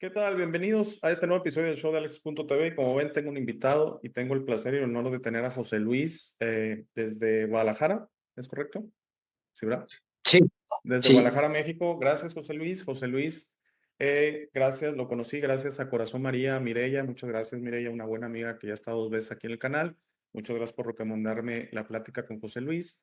¿Qué tal? Bienvenidos a este nuevo episodio del show de Alex.tv. Como ven, tengo un invitado y tengo el placer y el honor de tener a José Luis desde Guadalajara. ¿Es correcto? Sí, ¿verdad? Sí, Desde sí. Guadalajara, México. Gracias, José Luis. José Luis, gracias, lo conocí gracias a Corazón María, Mireya. Muchas gracias, Mireya, una buena amiga que ya está 2 veces aquí en el canal. Muchas gracias por recomendarme la plática con José Luis.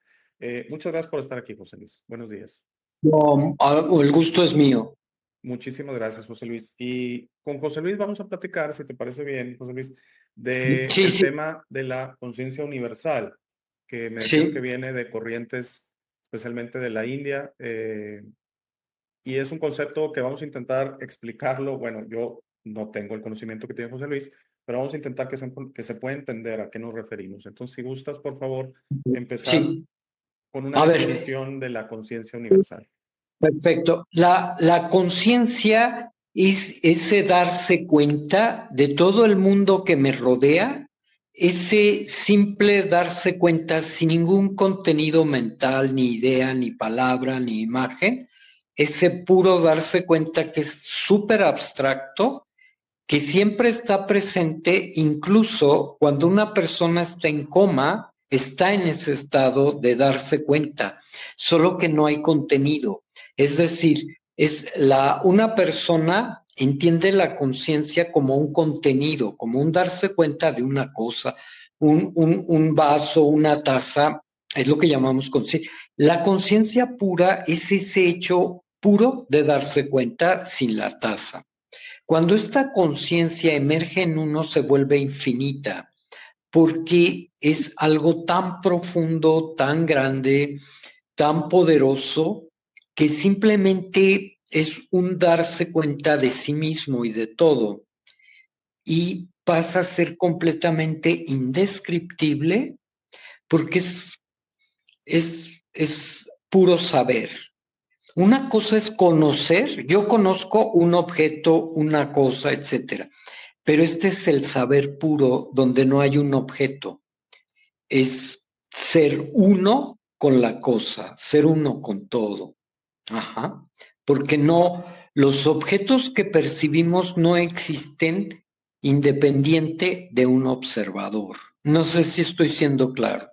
Muchas gracias por estar aquí, José Luis. Buenos días. No, el gusto es mío. Muchísimas gracias, José Luis. Y con José Luis vamos a platicar, si te parece bien, José Luis, de Sí, el sí, tema de la conciencia universal, que me decías que sí. viene de corrientes, especialmente de la India, y es un concepto que vamos a intentar explicarlo. Bueno, yo no tengo el conocimiento que tiene José Luis, pero vamos a intentar que se pueda entender a qué nos referimos. Entonces, si gustas, por favor, empezar Sí. con una A ver, definición de la conciencia universal. perfecto. La conciencia es ese darse cuenta de todo el mundo que me rodea, ese simple darse cuenta sin ningún contenido mental, ni idea, ni palabra, ni imagen, ese puro darse cuenta que es súper abstracto, que siempre está presente, incluso cuando una persona está en coma, está en ese estado de darse cuenta, solo que no hay contenido. Es decir, una persona entiende la conciencia como un contenido, como un darse cuenta de una cosa, un vaso, una taza, es lo que llamamos conciencia. La conciencia pura es ese hecho puro de darse cuenta sin la taza. Cuando esta conciencia emerge en uno se vuelve infinita, porque es algo tan profundo, tan grande, tan poderoso, que simplemente es un darse cuenta de sí mismo y de todo, y pasa a ser completamente indescriptible, porque es puro saber. Una cosa es conocer, yo conozco un objeto, una cosa, etcétera. Pero este es el saber puro donde no hay un objeto. Es ser uno con la cosa, ser uno con todo. Ajá. Porque no, los objetos que percibimos no existen independiente de un observador. No sé si estoy siendo claro.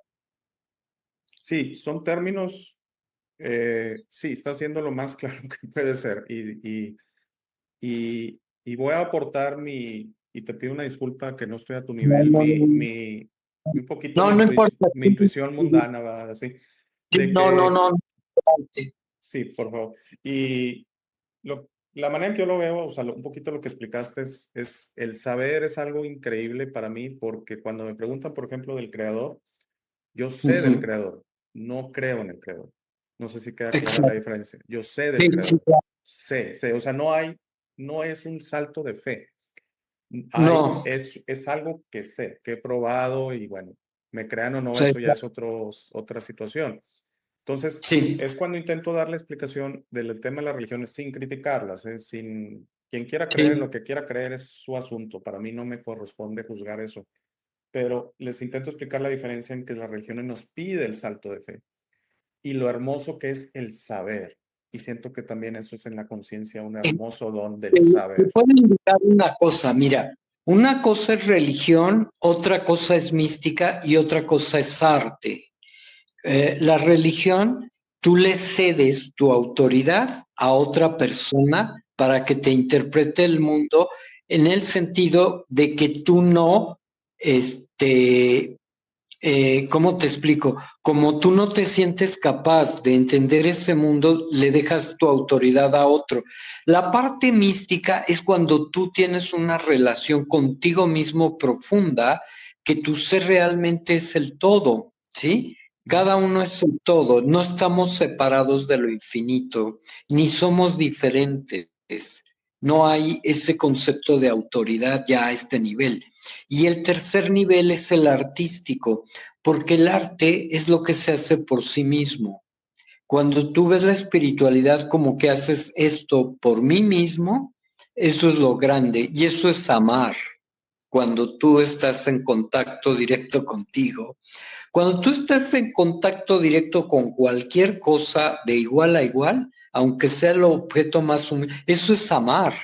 Sí, son términos. Sí, está haciendo lo más claro que puede ser. Y voy a aportar y te pido una disculpa que no estoy a tu No, nivel, no, no, un poquito no, no importa. mi intuición mundana, ¿verdad? Así, Sí, de no, no, que, no. No. Sí, sí, por favor. Y la manera en que yo lo veo, o sea, un poquito lo que explicaste es el saber es algo increíble para mí, porque cuando me preguntan, por ejemplo, del creador, yo sé del ujú. creador, no creo en el creador. No sé si queda clara la Exacto. diferencia. Yo sé del Sí, sí, creador. claro. Sé, o sea, no es un salto de fe. No, Es algo que sé, que he probado y bueno, me crean o no, sí, eso ya es otra situación. Entonces, sí, es cuando intento dar la explicación del tema de las religiones sin criticarlas, sin quien quiera creer en lo sí. que quiera creer es su asunto. Para mí no me corresponde juzgar eso, pero les intento explicar la diferencia en que las religiones nos pide el salto de fe y lo hermoso que es el saber. Y siento que también eso es en la conciencia un hermoso don del Te saber. puedo indicar una cosa, mira, una cosa es religión, otra cosa es mística y otra cosa es arte. La religión, tú le cedes tu autoridad a otra persona para que te interprete el mundo en el sentido de que tú no, este, ¿cómo te explico? Como tú no te sientes capaz de entender ese mundo, le dejas tu autoridad a otro. La parte mística es cuando tú tienes una relación contigo mismo profunda, que tu ser realmente es el todo, ¿sí? Ujú. Cada uno es el todo, no estamos separados de lo infinito, ni somos diferentes. No hay ese concepto de autoridad ya a este nivel. Y el tercer nivel es el artístico, porque el arte es lo que se hace por sí mismo. Cuando tú ves la espiritualidad como que haces esto por mí mismo, eso es lo grande y eso es amar. Cuando tú estás en contacto directo contigo, cuando tú estás en contacto directo con cualquier cosa de igual a igual, aunque sea el objeto más humilde, eso es amar.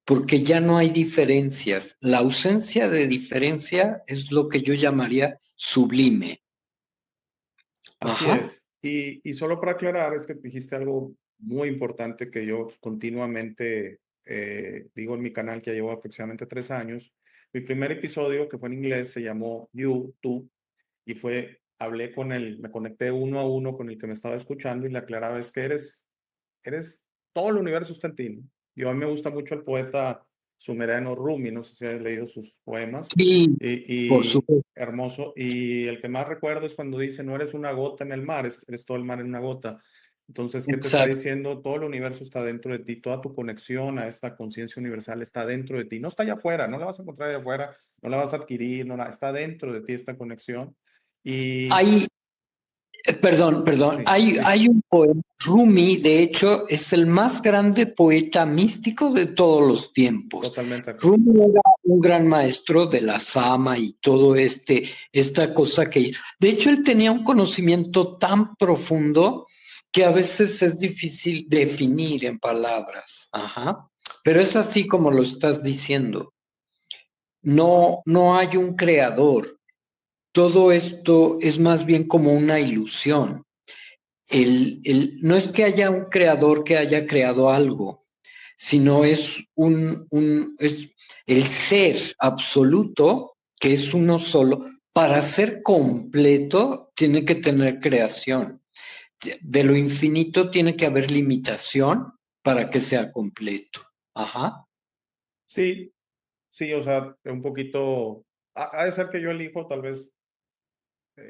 porque ya no hay diferencias. La ausencia de diferencia es lo que yo llamaría sublime. Así Ajá. es. Y solo para aclarar, es que dijiste algo muy importante que yo continuamente digo en mi canal, que ya llevo aproximadamente 3 años. Mi primer episodio, que fue en inglés, se llamó You, tú, y hablé con él, me conecté uno a uno con el que me estaba escuchando y le aclaraba, es que todo el universo está en ti, ¿no? Yo a mí me gusta mucho el poeta sumeriano Rumi, no sé si has leído sus poemas, Sí, por y supuesto. hermoso, y el que más recuerdo es cuando dice, no eres una gota en el mar, eres todo el mar en una gota. Entonces, ¿qué te está Exacto. diciendo? Todo el universo está dentro de ti, toda tu conexión a esta conciencia universal está dentro de ti, no está allá afuera, no la vas a encontrar allá afuera, no la vas a adquirir, está dentro de ti esta conexión. Y Hay, perdón, sí, sí, hay un poema, Rumi, de hecho, es el más grande poeta místico de todos los tiempos. totalmente de acuerdo. Rumi era un gran maestro de la sama y todo esta cosa que... De hecho, él tenía un conocimiento tan profundo que a veces es difícil definir en palabras. Ajá. Pero es así como lo estás diciendo. No, no hay un creador. Todo esto es más bien como una ilusión. No es que haya un creador que haya creado algo, sino es es el ser absoluto, que es uno solo. Para ser completo, tiene que tener creación. De lo infinito tiene que haber limitación para que sea completo. Ajá. Sí, sí, o sea, un poquito, ha de ser que yo elijo tal vez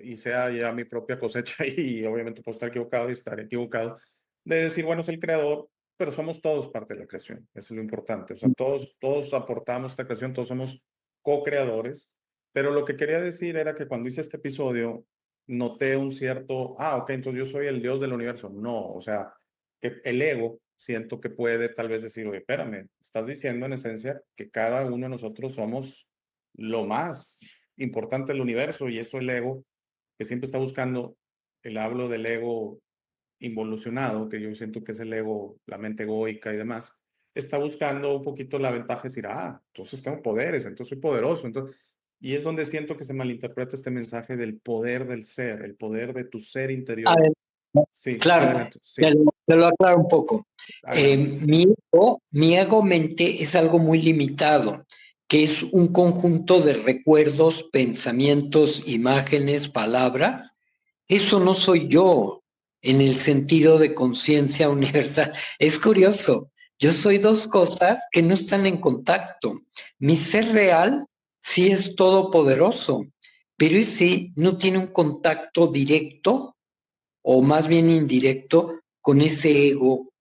y sea ya mi propia cosecha y obviamente puedo estar equivocado y estar equivocado, de decir, bueno, es el creador, pero somos todos parte de la creación, eso es lo importante, o sea, todos aportamos esta creación, todos somos co-creadores, pero lo que quería decir era que cuando hice este episodio, noté un cierto, ok, entonces yo soy el Dios del universo, no, o sea, que el ego siento que puede tal vez decir, oye, espérame, estás diciendo en esencia que cada uno de nosotros somos lo más importante del universo y eso el ego que siempre está buscando, hablo del ego involucionado, que yo siento que es el ego, la mente egoica y demás, está buscando un poquito la ventaja de decir, entonces tengo poderes, entonces soy poderoso, y es donde siento que se malinterpreta este mensaje del poder del ser, el poder de tu ser A interior. ver, Sí, claro, adelante, sí, te lo aclaro un poco. adelante. Mi ego mente es algo muy limitado, que es un conjunto de recuerdos, pensamientos, imágenes, palabras. Eso no soy yo en el sentido de conciencia universal. Es curioso, yo soy dos cosas que no están en contacto. Mi ser real sí es todopoderoso, pero ese no tiene un contacto directo o más bien indirecto con ese ego.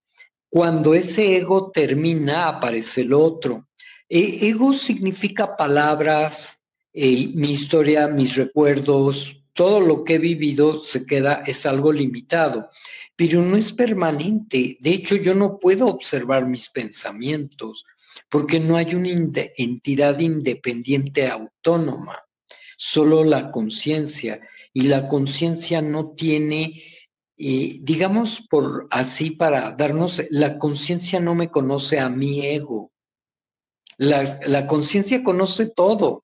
Cuando ese ego termina, aparece el otro. Ego significa palabras, mi historia, mis recuerdos, todo lo que he vivido se queda, es algo limitado, pero no es permanente. De hecho, yo no puedo observar mis pensamientos porque no hay una entidad independiente autónoma, solo la conciencia. Y la conciencia no tiene digamos por así para darnos, la conciencia no me conoce a mi ego. La conciencia conoce todo,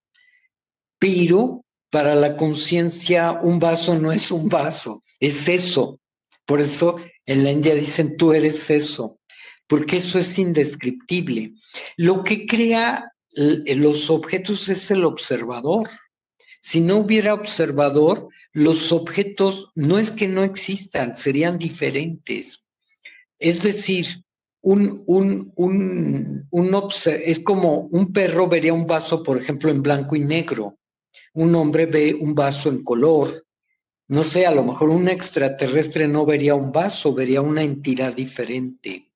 pero para la conciencia un vaso no es un vaso, es eso. Por eso en la India dicen tú eres eso, porque eso es indescriptible. Lo que crea los objetos es el observador. Si no hubiera observador, los objetos no es que no existan, serían diferentes. Es decir, es como un perro vería un vaso, por ejemplo, en blanco y negro. Un hombre ve un vaso en color. No sé, a lo mejor un extraterrestre no vería un vaso, vería una entidad diferente.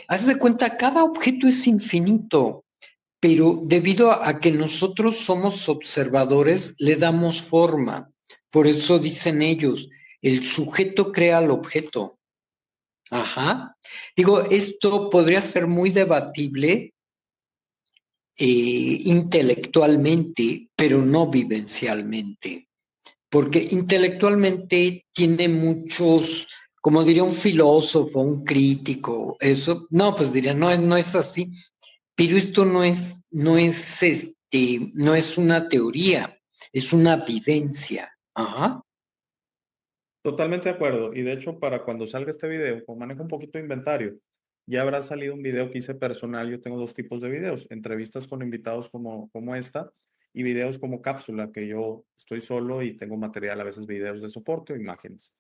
Haz de cuenta, cada objeto es infinito, pero debido a que nosotros somos observadores, le damos forma. Por eso dicen ellos, el sujeto crea al objeto. Ajá. Digo, esto podría ser muy debatible intelectualmente, pero no vivencialmente, porque intelectualmente tiene muchos, como diría un filósofo, un crítico, eso, no, pues diría, no, no es así, pero esto no es una teoría, es una vivencia. Ajá. Totalmente de acuerdo. Y de hecho, para cuando salga este video, como manejo un poquito de inventario, ya habrá salido un video que hice personal. Yo tengo dos tipos de videos: entrevistas con invitados como esta, y videos como cápsula, que yo estoy solo y tengo material, a veces videos de soporte o imágenes.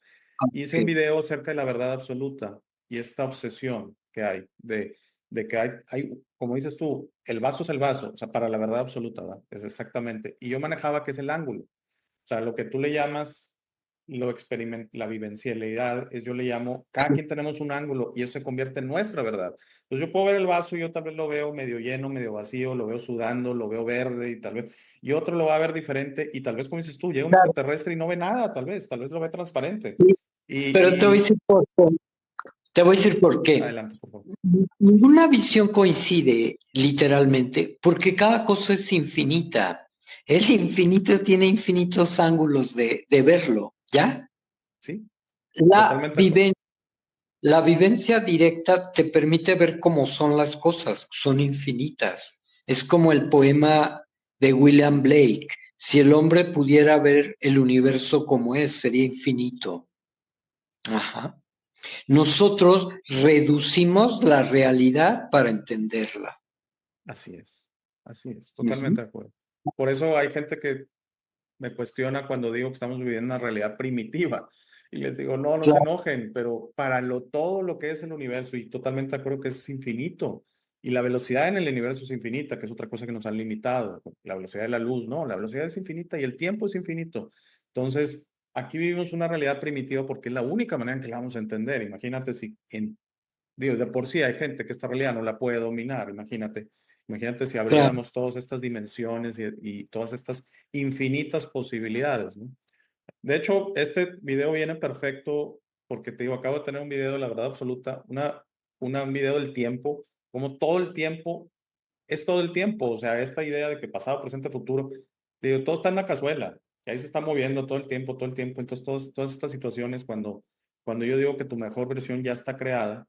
Hice un Ok. video acerca de la verdad absoluta y esta obsesión que hay de que como dices tú, el vaso es el vaso, o sea, para la verdad absoluta, ¿verdad? Es exactamente. Y yo manejaba que es el ángulo. O sea, lo que tú le llamas la vivencialidad, yo le llamo, cada quien tenemos un ángulo y eso se convierte en nuestra verdad. Entonces yo puedo ver el vaso y yo tal vez lo veo medio lleno, medio vacío, lo veo sudando, lo veo verde y tal vez, y otro lo va a ver diferente y tal vez, como dices tú, llega un Claro, extraterrestre y no ve nada, tal vez lo ve transparente. sí, pero te voy a Y decir por qué. Te voy a decir por qué. adelante, por favor. Ninguna visión coincide literalmente, porque cada cosa es infinita. El infinito tiene infinitos ángulos de verlo, ¿ya? Sí, La totalmente de acuerdo. viven- la vivencia directa te permite ver cómo son las cosas, son infinitas. Es como el poema de William Blake. Si el hombre pudiera ver el universo como es, sería infinito. Ajá. Nosotros reducimos la realidad para entenderla. Así es, Ujú. totalmente de acuerdo. Por eso hay gente que me cuestiona cuando digo que estamos viviendo una realidad primitiva. Y les digo, no, no se Claro, enojen, pero para todo lo que es el universo, y totalmente de acuerdo que es infinito, y la velocidad en el universo es infinita, que es otra cosa que nos han limitado, la velocidad de la luz, no, la velocidad es infinita y el tiempo es infinito. Entonces, aquí vivimos una realidad primitiva porque es la única manera en que la vamos a entender. Imagínate si digo, de por sí hay gente que esta realidad no la puede dominar, imagínate si claro. abriéramos todas estas dimensiones y todas estas infinitas posibilidades, ¿no? De hecho, este video viene perfecto porque te digo, acabo de tener un video de la verdad absoluta, un video del tiempo, como todo el tiempo es todo el tiempo, o sea, esta idea de que pasado, presente, futuro, digo, todo está en la cazuela, que ahí se está moviendo todo el tiempo, entonces todas estas situaciones, cuando yo digo que tu mejor versión ya está creada,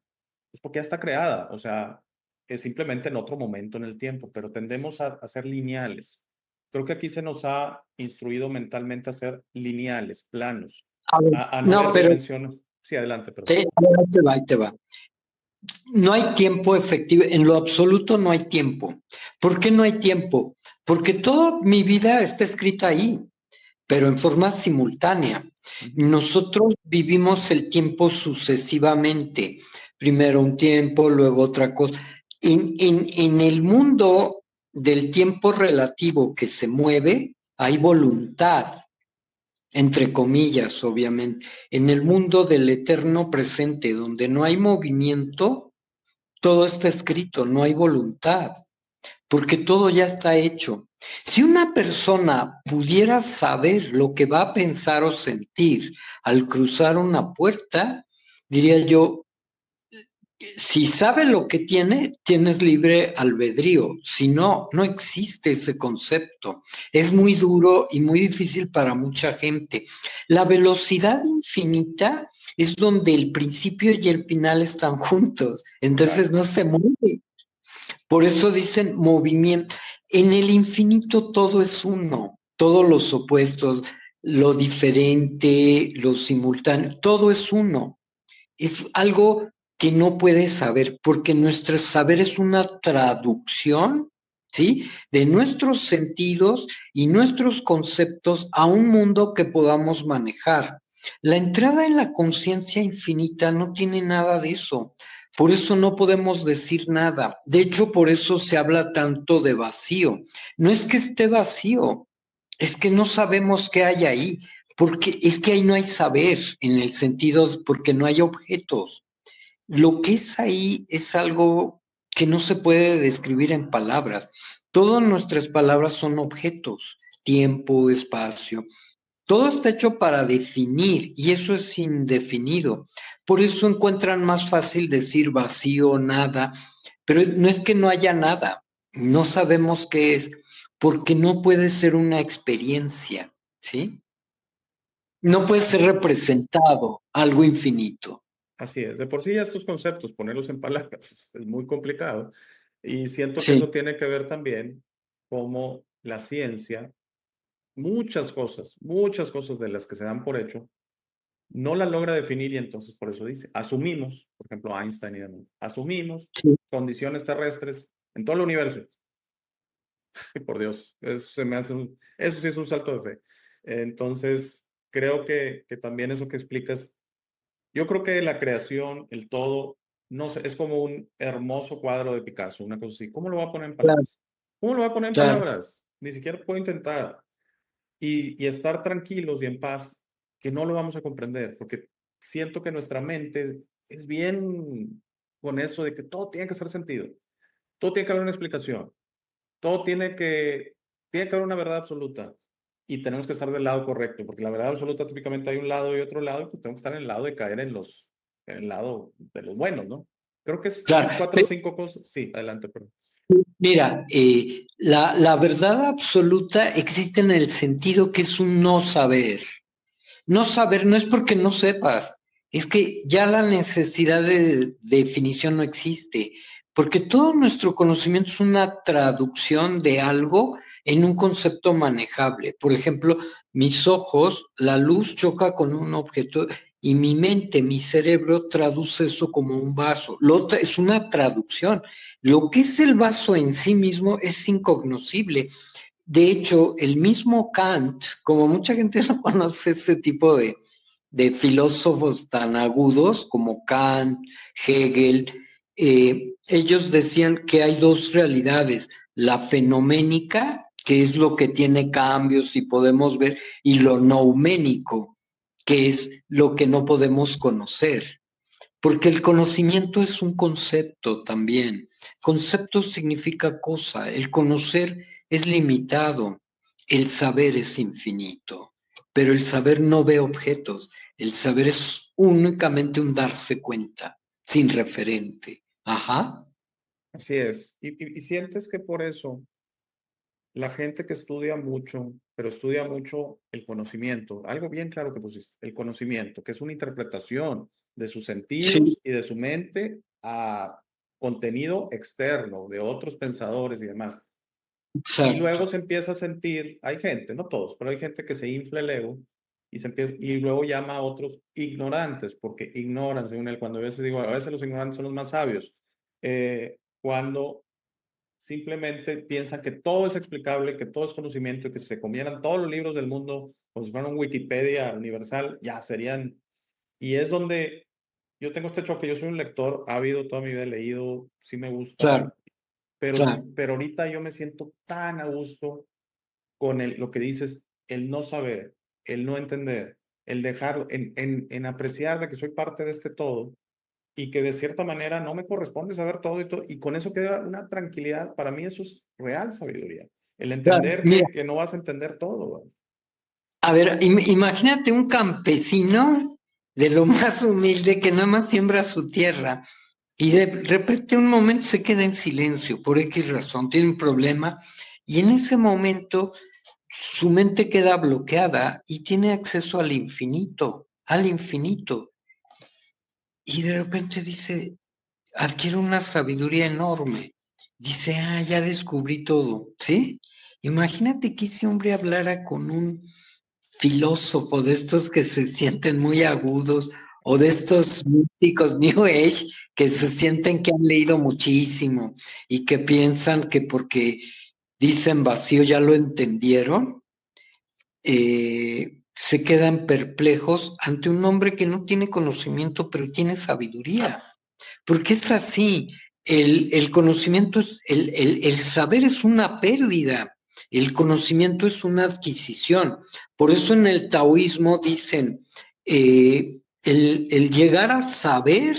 es porque ya está creada, o sea, es simplemente en otro momento en el tiempo, pero tendemos a ser lineales. Creo que aquí se nos ha instruido mentalmente a ser lineales, planos, A ver, a no no, ver pero dimensiones. Sí, adelante, perdón. ahí te va, ahí te va. No hay tiempo efectivo, en lo absoluto no hay tiempo. ¿Por qué no hay tiempo? Porque toda mi vida está escrita ahí, pero en forma simultánea. Ujú. Nosotros vivimos el tiempo sucesivamente, primero un tiempo, luego otra cosa. En el mundo del tiempo relativo que se mueve, hay voluntad, entre comillas, obviamente. En el mundo del eterno presente, donde no hay movimiento, todo está escrito, no hay voluntad, porque todo ya está hecho. Si una persona pudiera saber lo que va a pensar o sentir al cruzar una puerta, diría yo, si sabe lo que tiene, tienes libre albedrío. Si no, no existe ese concepto. Es muy duro y muy difícil para mucha gente. La velocidad infinita es donde el principio y el final están juntos. Entonces Claro, no se mueve. Por eso dicen movimiento. En el infinito todo es uno, todos los opuestos, lo diferente, lo simultáneo, todo es uno. Es algo que no puedes saber, porque nuestro saber es una traducción, ¿sí? De nuestros sentidos y nuestros conceptos a un mundo que podamos manejar. La entrada en la conciencia infinita no tiene nada de eso. Por eso no podemos decir nada. De hecho, por eso se habla tanto de vacío. No es que esté vacío, es que no sabemos qué hay ahí, porque es que ahí no hay saber en el sentido, porque no hay objetos. Lo que es ahí es algo que no se puede describir en palabras. Todas nuestras palabras son objetos, tiempo, espacio. Todo está hecho para definir y eso es indefinido. Por eso encuentran más fácil decir vacío, nada, pero no es que no haya nada, no sabemos qué es, porque no puede ser una experiencia, ¿sí? No puede ser así, representado algo infinito. así es. De por sí ya estos conceptos, ponerlos en palabras, es muy complicado. Y siento que sí, eso tiene que ver también como la ciencia, muchas cosas de las que se dan por hecho, no la logra definir y entonces por eso dice, asumimos, por ejemplo, Einstein y demás, asumimos sí, condiciones terrestres en todo el universo. Y por Dios, eso se me hace eso sí es un salto de fe. Entonces, creo que también eso que explicas, yo creo que la creación, el todo, no sé, es como un hermoso cuadro de Picasso, una cosa así. ¿Cómo lo va a poner en claro, palabras? ¿Cómo lo va a poner en claro, palabras? Ni siquiera puedo intentar. Y estar tranquilos y en paz, que no lo vamos a comprender, porque siento que nuestra mente es bien con eso de que todo tiene que hacer sentido, todo tiene que haber una explicación, todo tiene que haber una verdad absoluta y tenemos que estar del lado correcto, porque la verdad absoluta típicamente hay un lado y otro lado, y pues tengo que estar en el lado de caer en el lado de los buenos, ¿no? Creo que esas claro. cuatro o cinco cosas, sí, adelante, perdón. Mira, la verdad absoluta existe en el sentido que es un no saber. No saber no es porque no sepas, es que ya la necesidad de definición no existe, porque todo nuestro conocimiento es una traducción de algo en un concepto manejable. Por ejemplo, mis ojos, la luz choca con un objeto y mi mente, mi cerebro traduce eso como un vaso. Es una traducción. Lo que es el vaso en sí mismo es incognoscible. De hecho, el mismo Kant, como mucha gente no conoce ese tipo de filósofos tan agudos como Kant, Hegel, ellos decían que hay dos realidades, la fenoménica, que es lo que tiene cambios y podemos ver, y lo nouménico, que es lo que no podemos conocer. Porque el conocimiento es un concepto también. Concepto significa cosa, el conocer es limitado, el saber es infinito, pero el saber no ve objetos, el saber es únicamente un darse cuenta, sin referente. Ajá, Así es. Y sientes que por eso la gente que estudia mucho, pero estudia mucho el conocimiento, algo bien claro que pusiste, el conocimiento, que es una interpretación de sus sí, sentidos y de su mente a contenido externo de otros pensadores y demás. Y luego exacto, se empieza a sentir, hay gente, no todos, pero hay gente que se infla el ego y se empieza, y luego llama a otros ignorantes, porque ignoran, según él, cuando a veces digo, a veces los ignorantes son los más sabios, cuando simplemente piensan que todo es explicable, que todo es conocimiento y que si se comieran todos los libros del mundo como si fueran un Wikipedia universal, ya serían. Y es donde yo tengo este choque. Yo soy un lector ávido, toda mi vida he leído, sí me claro, gusta, pero, claro. pero ahorita yo me siento tan a gusto con lo que dices, el no saber, el no entender, el dejarlo, en apreciar de que soy parte de este todo y que de cierta manera no me corresponde saber todo, y con eso queda una tranquilidad. Para mí eso es real sabiduría, el Claro. entender Mira, que no vas a entender todo. ¿Verdad? a ver, imagínate un campesino de lo más humilde que nada más siembra su tierra. Y de repente un momento se queda en silencio por X razón, tiene un problema y en ese momento su mente queda bloqueada y tiene acceso al infinito, al infinito. Y de repente dice, adquiere una sabiduría enorme. Dice, ah, ya descubrí todo, ¿sí? Imagínate que ese hombre hablara con un filósofo de estos que se sienten muy agudos o de estos místicos New Age que se sienten que han leído muchísimo y que piensan que porque dicen vacío ya lo entendieron, se quedan perplejos ante un hombre que no tiene conocimiento pero tiene sabiduría. Porque es así, el conocimiento, el saber es una pérdida, el conocimiento es una adquisición. Por eso en el taoísmo dicen, el llegar a saber,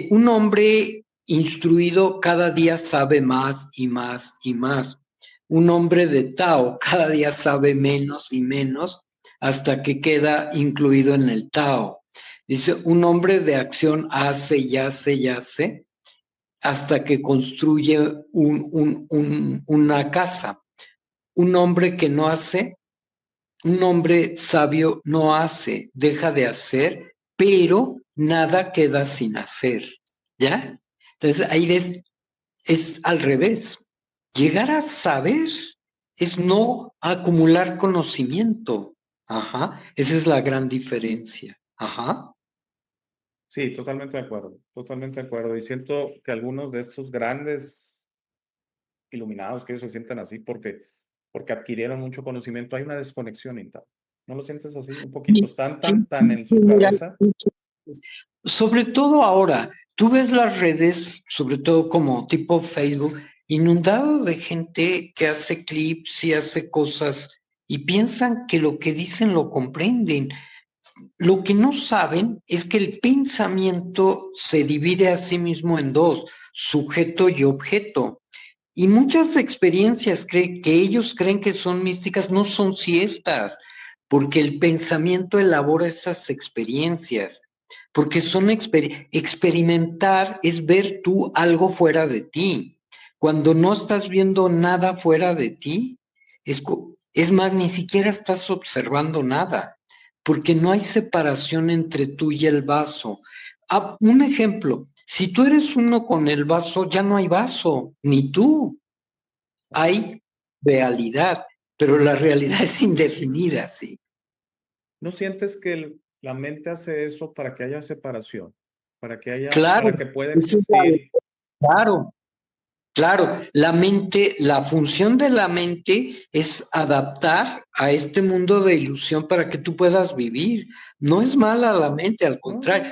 un hombre instruido cada día sabe más y más y más. Un hombre de Tao cada día sabe menos y menos hasta que queda incluido en el Tao. Dice, un hombre de acción hace y hace y hace hasta que construye una casa. Un hombre que no hace, un hombre sabio no hace, deja de hacer, pero nada queda sin hacer. ¿Ya? Entonces ahí ves es al revés. Llegar a saber es no acumular conocimiento. Ajá, esa es la gran diferencia. Ajá. Sí, totalmente de acuerdo. Y siento que algunos de estos grandes iluminados, que ellos se sienten así porque adquirieron mucho conocimiento, hay una desconexión interna. ¿No lo sientes así? Un poquito, Sí, están sí, tan en su mira, cabeza. sobre todo ahora, tú ves las redes, sobre todo como tipo Facebook, inundado de gente que hace clips y hace cosas y piensan que lo que dicen lo comprenden. Lo que no saben es que el pensamiento se divide a sí mismo en dos, sujeto y objeto. Y muchas experiencias que ellos creen que son místicas no son ciertas, porque el pensamiento elabora esas experiencias, porque son experimentar es ver tú algo fuera de ti. Cuando no estás viendo nada fuera de ti, es más, ni siquiera estás observando nada, porque no hay separación entre tú y el vaso. Ah, un ejemplo, si tú eres uno con el vaso, ya no hay vaso, ni tú. Así es. Hay realidad, pero la realidad es indefinida, sí. ¿No sientes que la mente hace eso para que haya separación? Claro, Para que pueda esa es existir. claro, claro. La mente, la función de la mente es adaptar a este mundo de ilusión para que tú puedas vivir. No es mala la mente, al No, contrario.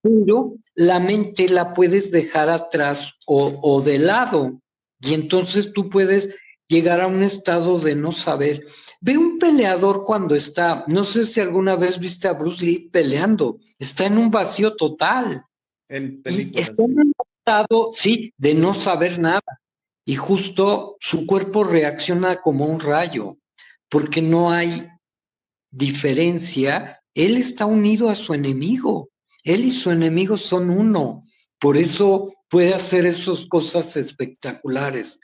Pero la mente la puedes dejar atrás o de lado y entonces tú puedes llegar a un estado de no saber. Ve un peleador cuando está, no sé si alguna vez viste a Bruce Lee peleando, está en un vacío total en y películas, está en sí. un estado, sí, de no saber nada y justo su cuerpo reacciona como un rayo porque no hay diferencia, él está unido a su enemigo. Él y su enemigo son uno. Por eso puede hacer esas cosas espectaculares,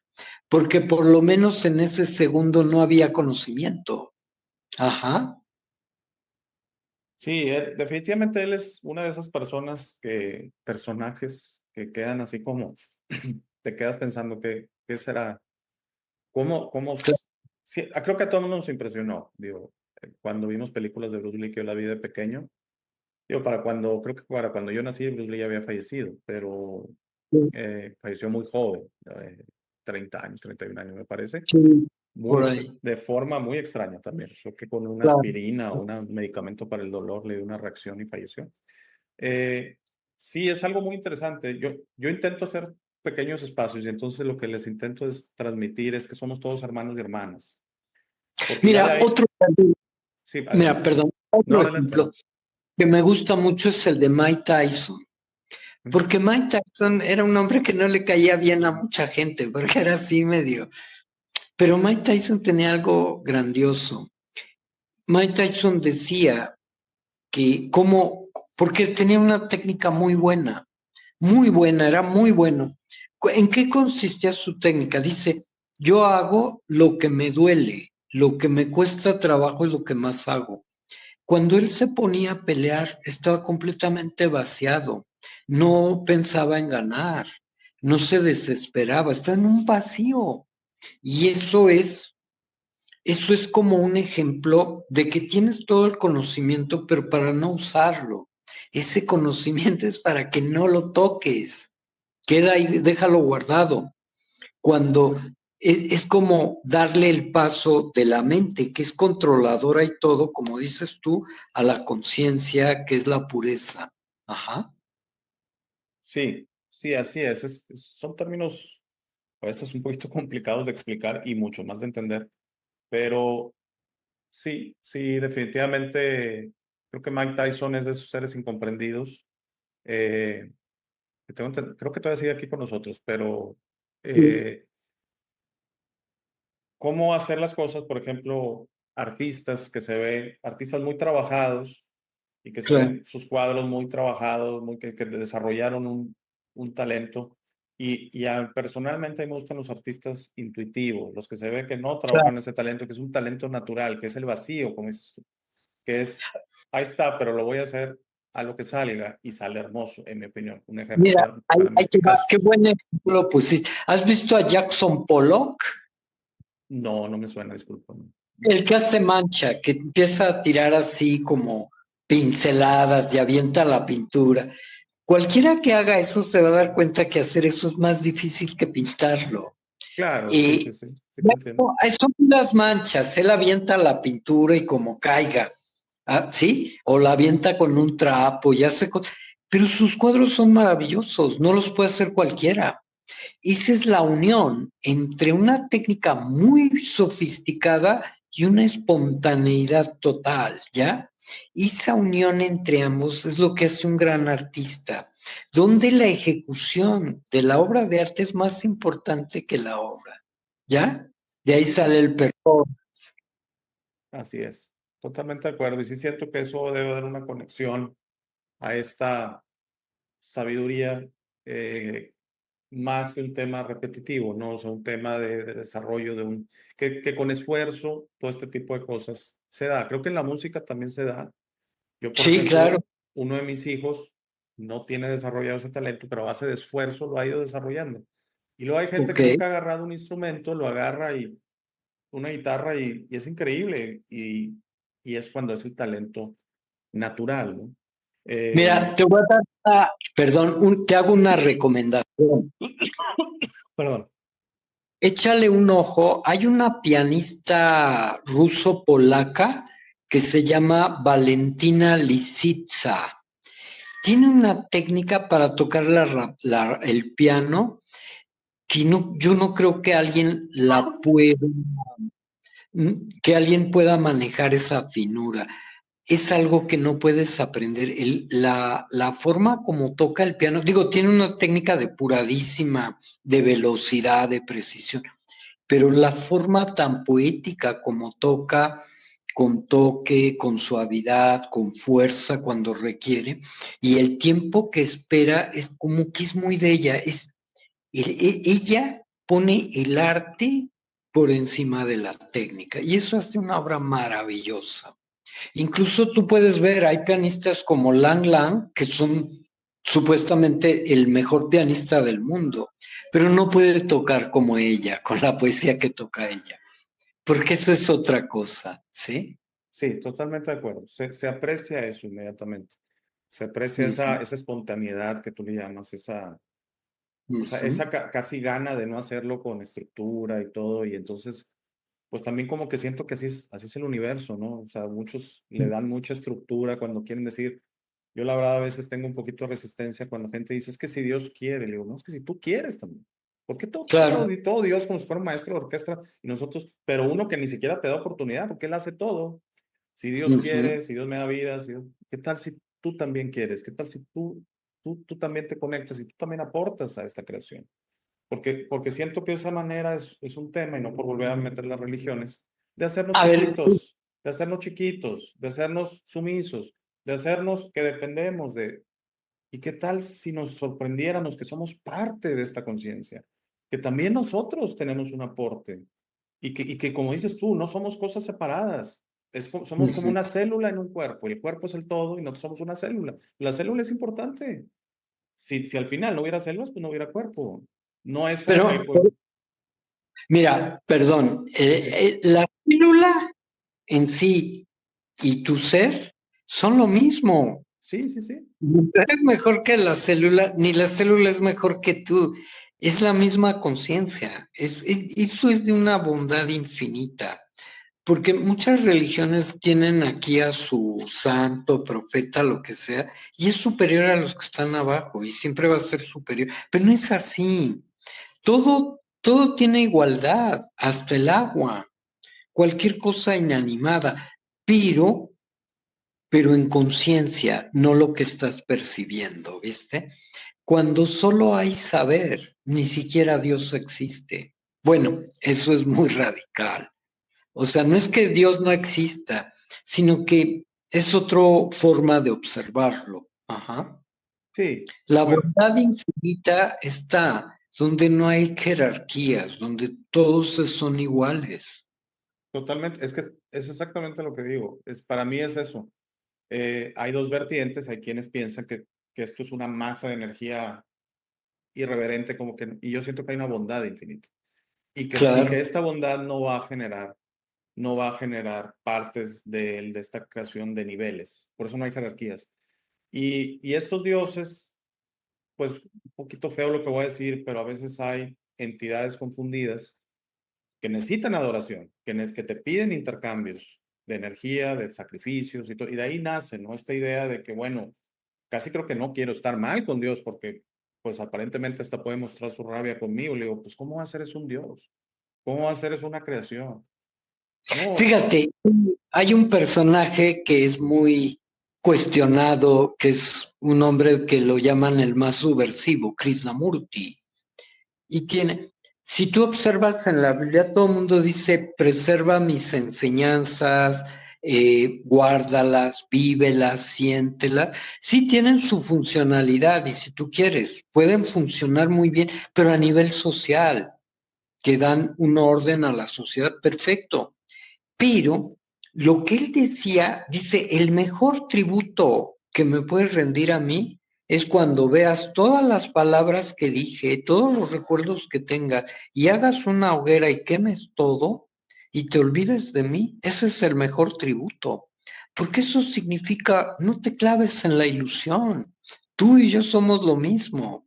porque por lo menos en ese segundo no había conocimiento. Ajá. Sí, definitivamente él es una de esas personajes que quedan así como, te quedas pensando qué será, sí, creo que a todos nos impresionó, digo, cuando vimos películas de Bruce Lee que yo la vi de pequeño, digo, creo que para cuando yo nací, Bruce Lee ya había fallecido, pero falleció muy joven, 30 años, 31 años me parece, Sí, por ahí. de forma muy extraña también, creo que con una Claro. aspirina o un medicamento para el dolor le dio una reacción y falleció. Eh, sí, es algo muy interesante. Yo intento hacer pequeños espacios y entonces lo que les intento es transmitir es que somos todos hermanos y hermanas. Porque ya de Mira, ahí, sí, mira, adelante. perdón, No, otro adelante, ejemplo adelante. que me gusta mucho es el de Mike Tyson. Ujú. Porque Mike Tyson era un hombre que no le caía bien a mucha gente, porque era así medio. Pero Mike Tyson tenía algo grandioso. Mike Tyson decía que como, porque tenía una técnica muy buena, era muy bueno. ¿En qué consistía su técnica? Dice, yo hago lo que me duele, lo que me cuesta trabajo es lo que más hago. Cuando él se ponía a pelear, estaba completamente vaciado, no pensaba en ganar, no se desesperaba, estaba en un vacío. Y eso es como un ejemplo de que tienes todo el conocimiento, pero para no usarlo. Ese conocimiento es para que no lo toques. Queda ahí, déjalo guardado. Cuando es como darle el paso de la mente, que es controladora y todo, como dices tú, a la conciencia, que es la pureza. Ajá. Sí, sí, así es. Son términos a veces un poquito complicados de explicar y mucho más de entender, pero sí, sí, definitivamente creo que Mike Tyson es de esos seres incomprendidos. Eh, creo que todavía sigue aquí con nosotros, pero Sí, eh, cómo hacer las cosas, por ejemplo, artistas muy trabajados y que se claro, ven sus cuadros muy trabajados, que desarrollaron un talento. Personalmente a mí me gustan los artistas intuitivos, los que se ve que no claro. trabajan ese talento, que es un talento natural, que es el vacío, como dices tú, que es, ahí está, pero lo voy a hacer. a lo que salga y sale hermoso, en mi opinión. Un ejemplo Mira, para mí ahí es te va, Picasso. qué buen ejemplo pusiste. ¿Has visto a Jackson Pollock? No, no me suena, disculpa. No. El que hace mancha, que empieza a tirar así como pinceladas y avienta la pintura. Cualquiera que haga eso se va a dar cuenta que hacer eso es más difícil que pintarlo. Claro, sí, Y sí, sí, sí te entiendo. bueno, son las manchas, él avienta la pintura y como caiga, ¿sí? O la avienta con un trapo y hace cosas. Pero sus cuadros son maravillosos, no los puede hacer cualquiera. Esa es la unión entre una técnica muy sofisticada y una espontaneidad total, ¿ya? Esa unión entre ambos es lo que hace un gran artista, donde la ejecución de la obra de arte es más importante que la obra, ¿ya? De ahí Sí, sí, sale el performance. así es. Totalmente de acuerdo. Y sí siento que eso debe dar una conexión a esta sabiduría, más que un tema repetitivo, ¿no? O sea, un tema de desarrollo que con esfuerzo todo este tipo de cosas se da. Creo que en la música también se da. Yo, por Sí, claro, ejemplo, uno de mis hijos no tiene desarrollado ese talento, pero a base de esfuerzo lo ha ido desarrollando. Y luego hay gente ok. que nunca ha agarrado un instrumento, lo agarra y una guitarra y es increíble. Y es cuando es el talento natural, ¿no? Mira, Eh, te voy a dar perdón, te hago una recomendación. perdón. Échale un ojo. Hay una pianista ruso-polaca que se llama Valentina Lisitsa. Tiene una técnica para tocar el piano que yo no creo que que alguien pueda manejar esa finura. Es algo que no puedes aprender. La forma como toca el piano, digo, tiene una técnica depuradísima de velocidad, de precisión, pero la forma tan poética como toca, con toque, con suavidad, con fuerza cuando requiere, y el tiempo que espera es como que es muy de ella. Ella pone el arte por encima de la técnica, y eso hace una obra maravillosa. Incluso tú puedes ver, hay pianistas como Lang Lang, que son supuestamente el mejor pianista del mundo, pero no puede tocar como ella, con la poesía que toca ella, porque eso es otra cosa, ¿sí? Sí, totalmente de acuerdo. Se aprecia eso inmediatamente. Se aprecia Ujú, esa espontaneidad que tú le llamas, o sea, ujú. esa casi gana de no hacerlo con estructura y todo. Y entonces, pues también como que siento que así es el universo, ¿no? O sea, muchos le dan mucha estructura cuando quieren decir, yo la verdad a veces tengo un poquito de resistencia cuando gente dice, es que si Dios quiere, le digo, no, es que si tú quieres también. ¿Por qué Claro, todo Dios como si fuera un maestro de orquesta y nosotros, pero uno que ni siquiera te da oportunidad porque Él hace todo? Si Dios ujú. quiere, si Dios me da vida, ¿qué tal si tú también quieres? ¿Qué tal si tú también te conectas y tú también aportas a esta creación? Porque siento que esa manera es un tema, y no por volver a meter las religiones, de hacernos A ver, chiquitos, de hacernos chiquitos, de hacernos sumisos, de hacernos que dependemos de... ¿Y qué tal si nos sorprendiéramos que somos parte de esta conciencia? Que también nosotros tenemos un aporte y que como dices tú, no somos cosas separadas. Somos como ujú. una célula en un cuerpo. El cuerpo es el todo y nosotros somos una célula. La célula es importante. Si al final no hubiera células, pues no hubiera cuerpo. No es como que Pero, el cuerpo. mira, perdón, Sí, sí. la célula en sí y tu ser son lo mismo. Sí, sí, sí. No eres mejor que la célula, ni la célula es mejor que tú. Es la misma conciencia. Eso es de una bondad infinita. Porque muchas religiones tienen aquí a su santo, profeta, lo que sea, y es superior a los que están abajo, y siempre va a ser superior. Pero no es así. Todo tiene igualdad, hasta el agua, cualquier cosa inanimada, pero, pero en conciencia, no lo que estás percibiendo, ¿viste? Cuando solo hay saber, ni siquiera Dios existe. Bueno, eso es muy radical. O sea, no es que Dios no exista, sino que es otra forma de observarlo. Ajá. Sí. La Bueno, bondad infinita está donde no hay jerarquías, donde todos son iguales. totalmente. Es que es exactamente lo que digo. Para mí es eso. hay dos vertientes. Hay quienes piensan que esto es una masa de energía irreverente, como que, y yo siento que hay una bondad infinita. Y que Claro, esta bondad no va a generar partes de esta creación de niveles. Por eso no hay jerarquías. Y estos dioses, pues un poquito feo lo que voy a decir, pero a veces hay entidades confundidas que necesitan adoración, que te piden intercambios de energía, de sacrificios y todo. Y de ahí nace, ¿no? Esta idea de que, bueno, casi creo que no quiero estar mal con Dios porque, pues aparentemente hasta puede mostrar su rabia conmigo. Le digo, pues, ¿cómo va a ser eso un Dios? ¿Cómo va a ser eso una creación? No, fíjate, hay un personaje que es muy cuestionado, que es un hombre que lo llaman el más subversivo, Krishnamurti. Y tiene, si tú observas en la Biblia, todo el mundo dice, preserva mis enseñanzas, guárdalas, vívelas, siéntelas. Sí tienen su funcionalidad y si tú quieres, pueden funcionar muy bien, pero a nivel social, que dan un orden a la sociedad, perfecto. Pero lo que él decía, dice, el mejor tributo que me puedes rendir a mí es cuando veas todas las palabras que dije, todos los recuerdos que tengas y hagas una hoguera y quemes todo y te olvides de mí. Ese es el mejor tributo. Porque eso significa, no te claves en la ilusión. Tú y yo somos lo mismo.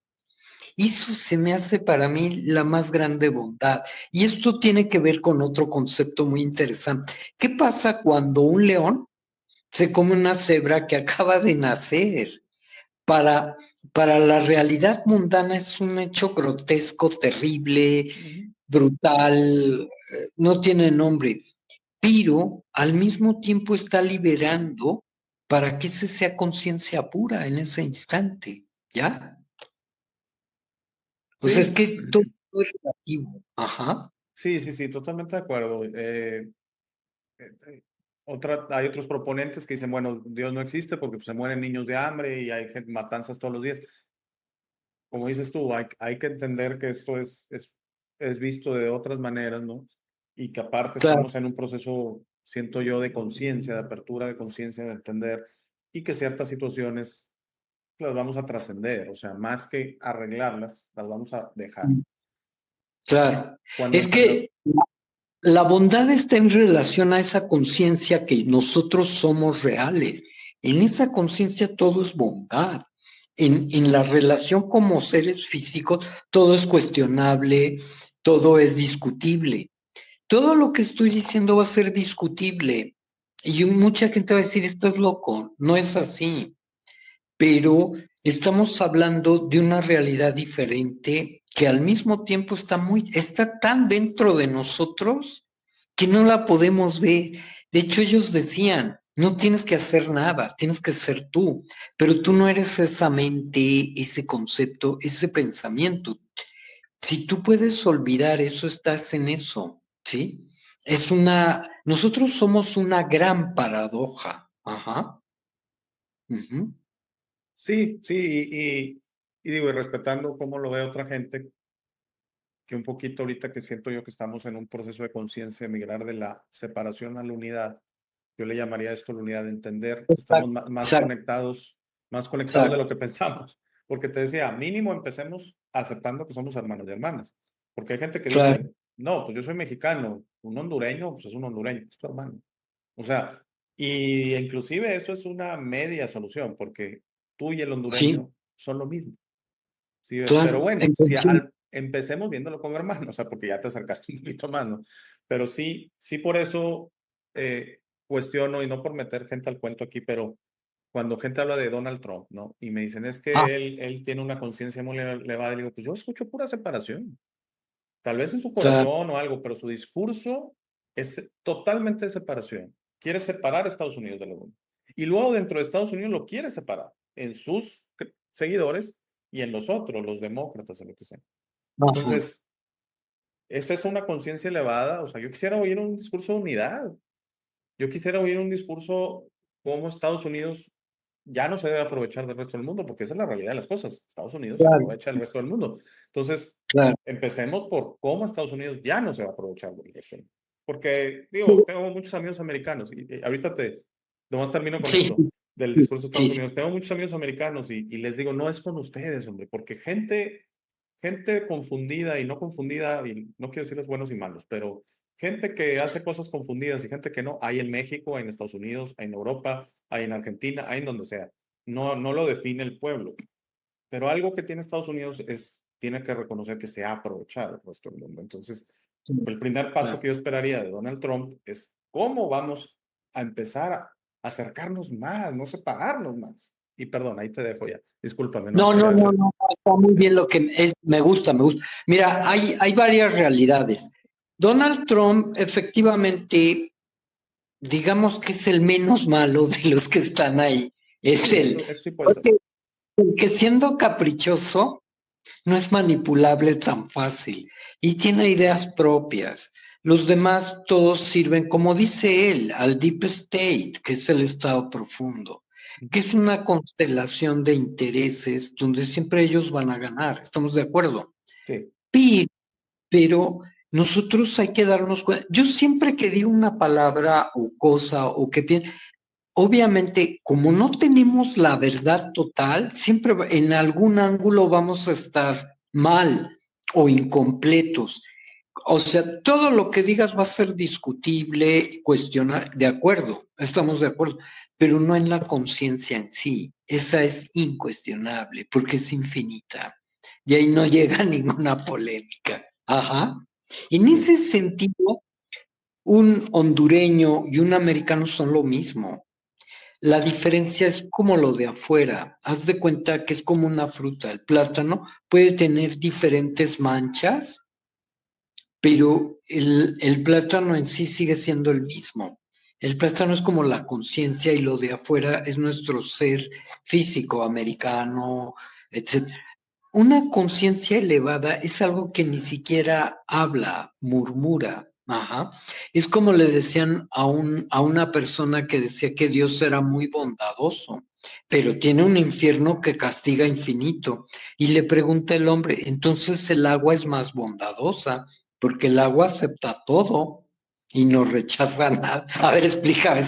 Eso se me hace para mí la más grande bondad. Y esto tiene que ver con otro concepto muy interesante. ¿Qué pasa cuando un león se come una cebra que acaba de nacer? Para, para la realidad mundana es un hecho grotesco, terrible, ujú. brutal, no tiene nombre, pero al mismo tiempo está liberando para que ese sea conciencia pura en ese instante, ¿ya? Pues es Sí, que todo es relativo. Ajá. sí, sí, sí, totalmente de acuerdo. Hay otros proponentes que dicen, bueno, Dios no existe porque pues, se mueren niños de hambre y hay matanzas todos los días. Como dices tú, hay que entender que esto es visto de otras maneras, ¿no? Y que aparte Claro. estamos en un proceso, siento yo, de conciencia, de apertura de conciencia, de entender, y que ciertas situaciones las vamos a trascender, o sea, más que arreglarlas, las vamos a dejar. Claro. Cuando Es entendemos, que la bondad está en relación a esa conciencia que nosotros somos reales. En esa conciencia todo es bondad. En la relación como seres físicos, todo es cuestionable, todo es discutible. Todo lo que estoy diciendo va a ser discutible. Y mucha gente va a decir, esto es loco. No es así. Pero estamos hablando de una realidad diferente que al mismo tiempo está tan dentro de nosotros que no la podemos ver. De hecho, ellos decían, no tienes que hacer nada, tienes que ser tú, pero tú no eres esa mente, ese concepto, ese pensamiento. Si tú puedes olvidar eso, estás en eso, ¿sí? Nosotros somos una gran paradoja. Ajá. Ujú. sí, sí, y digo, y respetando cómo lo ve otra gente, que un poquito ahorita que siento yo que estamos en un proceso de conciencia, de migrar de la separación a la unidad, yo le llamaría esto la unidad de entender que estamos Exacto, exacto, más conectados de lo exacto. que pensamos. Porque te decía, mínimo empecemos aceptando que somos hermanos y hermanas. Porque hay gente que Claro, dice, no, pues yo soy mexicano, un hondureño, pues es un hondureño, es tu hermano. O sea, y inclusive eso es una media solución, porque tú y el sí, hondureño son lo mismo. ¿Sí ves? Pero claro. bueno, si empecemos viéndolo como hermano, o sea, porque ya te acercaste un poquito más, ¿no? Pero sí, sí por eso cuestiono, y no por meter gente al cuento aquí, pero cuando gente habla de Donald Trump, ¿no? Y me dicen, es Ah, que él tiene una conciencia muy elevada, y digo, pues yo escucho pura separación. Tal vez en su claro, corazón o algo, pero su discurso es totalmente de separación. Quiere separar a Estados Unidos de la ONU. Y luego dentro de Estados Unidos lo quiere separar en sus seguidores y en los otros, los demócratas, en lo que sea. ajá, Entonces, esa es una conciencia elevada. O sea, yo quisiera oír un discurso de unidad. Yo quisiera oír un discurso como Estados Unidos ya no se debe aprovechar del resto del mundo, porque esa es la realidad de las cosas. Estados Unidos se claro, aprovecha del resto del mundo. Entonces, claro. empecemos por cómo Estados Unidos ya no se va a aprovechar del resto del mundo. Porque, digo, tengo muchos amigos americanos y ahorita nomás termino con Sí, esto. del discurso de Sí, Estados sí. Unidos. Tengo muchos amigos americanos y les digo, no es con ustedes, hombre, porque gente confundida y no confundida, y no quiero decirles buenos y malos, pero gente que hace cosas confundidas y gente que no, hay en México, hay en Estados Unidos, hay en Europa, hay en Argentina, hay en donde sea. No, no lo define el pueblo. Pero algo que tiene Estados Unidos es, tiene que reconocer que se ha aprovechado el resto del mundo. Entonces, Sí, el primer paso claro. que yo esperaría de Donald Trump es cómo vamos a empezar a acercarnos más, no separarnos más. Y perdón, ahí te dejo ya. Discúlpame, no No, es no, querer no, hacer. no, está muy Sí, bien lo que es, me gusta, me gusta. Mira, hay varias realidades. Donald Trump, efectivamente, digamos que es el menos malo de los que están ahí. Es sí, eso sí puede ser. porque el que siendo caprichoso no es manipulable tan fácil y tiene ideas propias. Los demás todos sirven, como dice él, al Deep State, que es el estado profundo, que es una constelación de intereses donde siempre ellos van a ganar. ¿Estamos de acuerdo? Sí, Pero, pero nosotros hay que darnos cuenta. Yo siempre que digo una palabra o cosa o que pienso, obviamente, como no tenemos la verdad total, siempre en algún ángulo vamos a estar mal o incompletos. O sea, todo lo que digas va a ser discutible, cuestionar, de acuerdo, estamos de acuerdo, pero no en la conciencia en sí. Esa es incuestionable porque es infinita y ahí no llega ninguna polémica. Ajá. En sí, ese sentido, un hondureño y un americano son lo mismo. La diferencia es como lo de afuera. Haz de cuenta que es como una fruta. El plátano puede tener diferentes manchas, pero el plátano en sí sigue siendo el mismo. El plátano es como la conciencia y lo de afuera es nuestro ser físico, americano, etc. Una conciencia elevada es algo que ni siquiera habla, murmura. Ajá. Es como le decían a una persona que decía que Dios era muy bondadoso, pero tiene un infierno que castiga infinito. Y le pregunta el hombre, entonces el agua es más bondadosa, porque el agua acepta todo y no rechaza nada. A ver, explica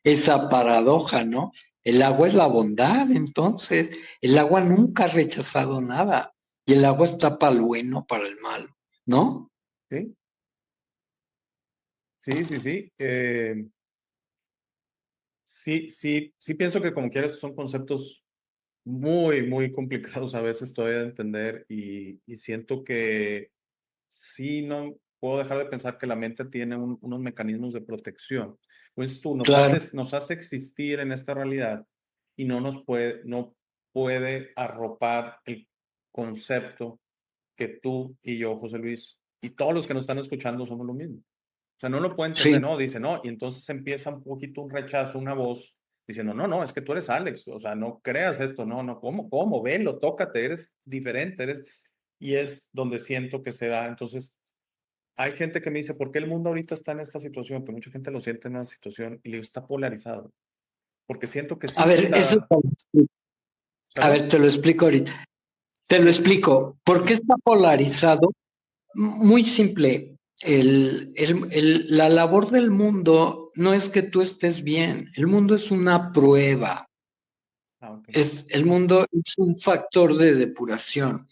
esa paradoja, ¿no? El agua es la bondad, entonces. El agua nunca ha rechazado nada y el agua está para el bueno, para el malo, ¿no? sí, sí, sí, sí. Sí, sí, sí pienso que como quieras son conceptos muy, muy complicados a veces todavía de entender y siento que sí no puedo dejar de pensar que la mente tiene unos mecanismos de protección. Pues tú Claro. nos hace existir en esta realidad y no puede arropar el concepto que tú y yo, José Luis, y todos los que nos están escuchando somos lo mismo. O sea, no lo puede entender, Sí. ¿no? Dice, no, y entonces empieza un poquito un rechazo, una voz, diciendo, no, no, es que tú eres Alex, o sea, no creas esto, no, no, ¿cómo? Velo, tócate, eres diferente, eres... Y es donde siento que se da. Entonces, hay gente que me dice, ¿por qué el mundo ahorita está en esta situación? Pues mucha gente lo siente en una situación y le digo, está polarizado, porque siento que A sí se ver, eso está, a ¿perdón? ver, te lo explico ahorita. Te lo Sí, explico. ¿Por qué sí, está polarizado? Muy simple. La labor del mundo no es que tú estés bien. El mundo es una prueba. ah, ok, El mundo es un factor de depuración.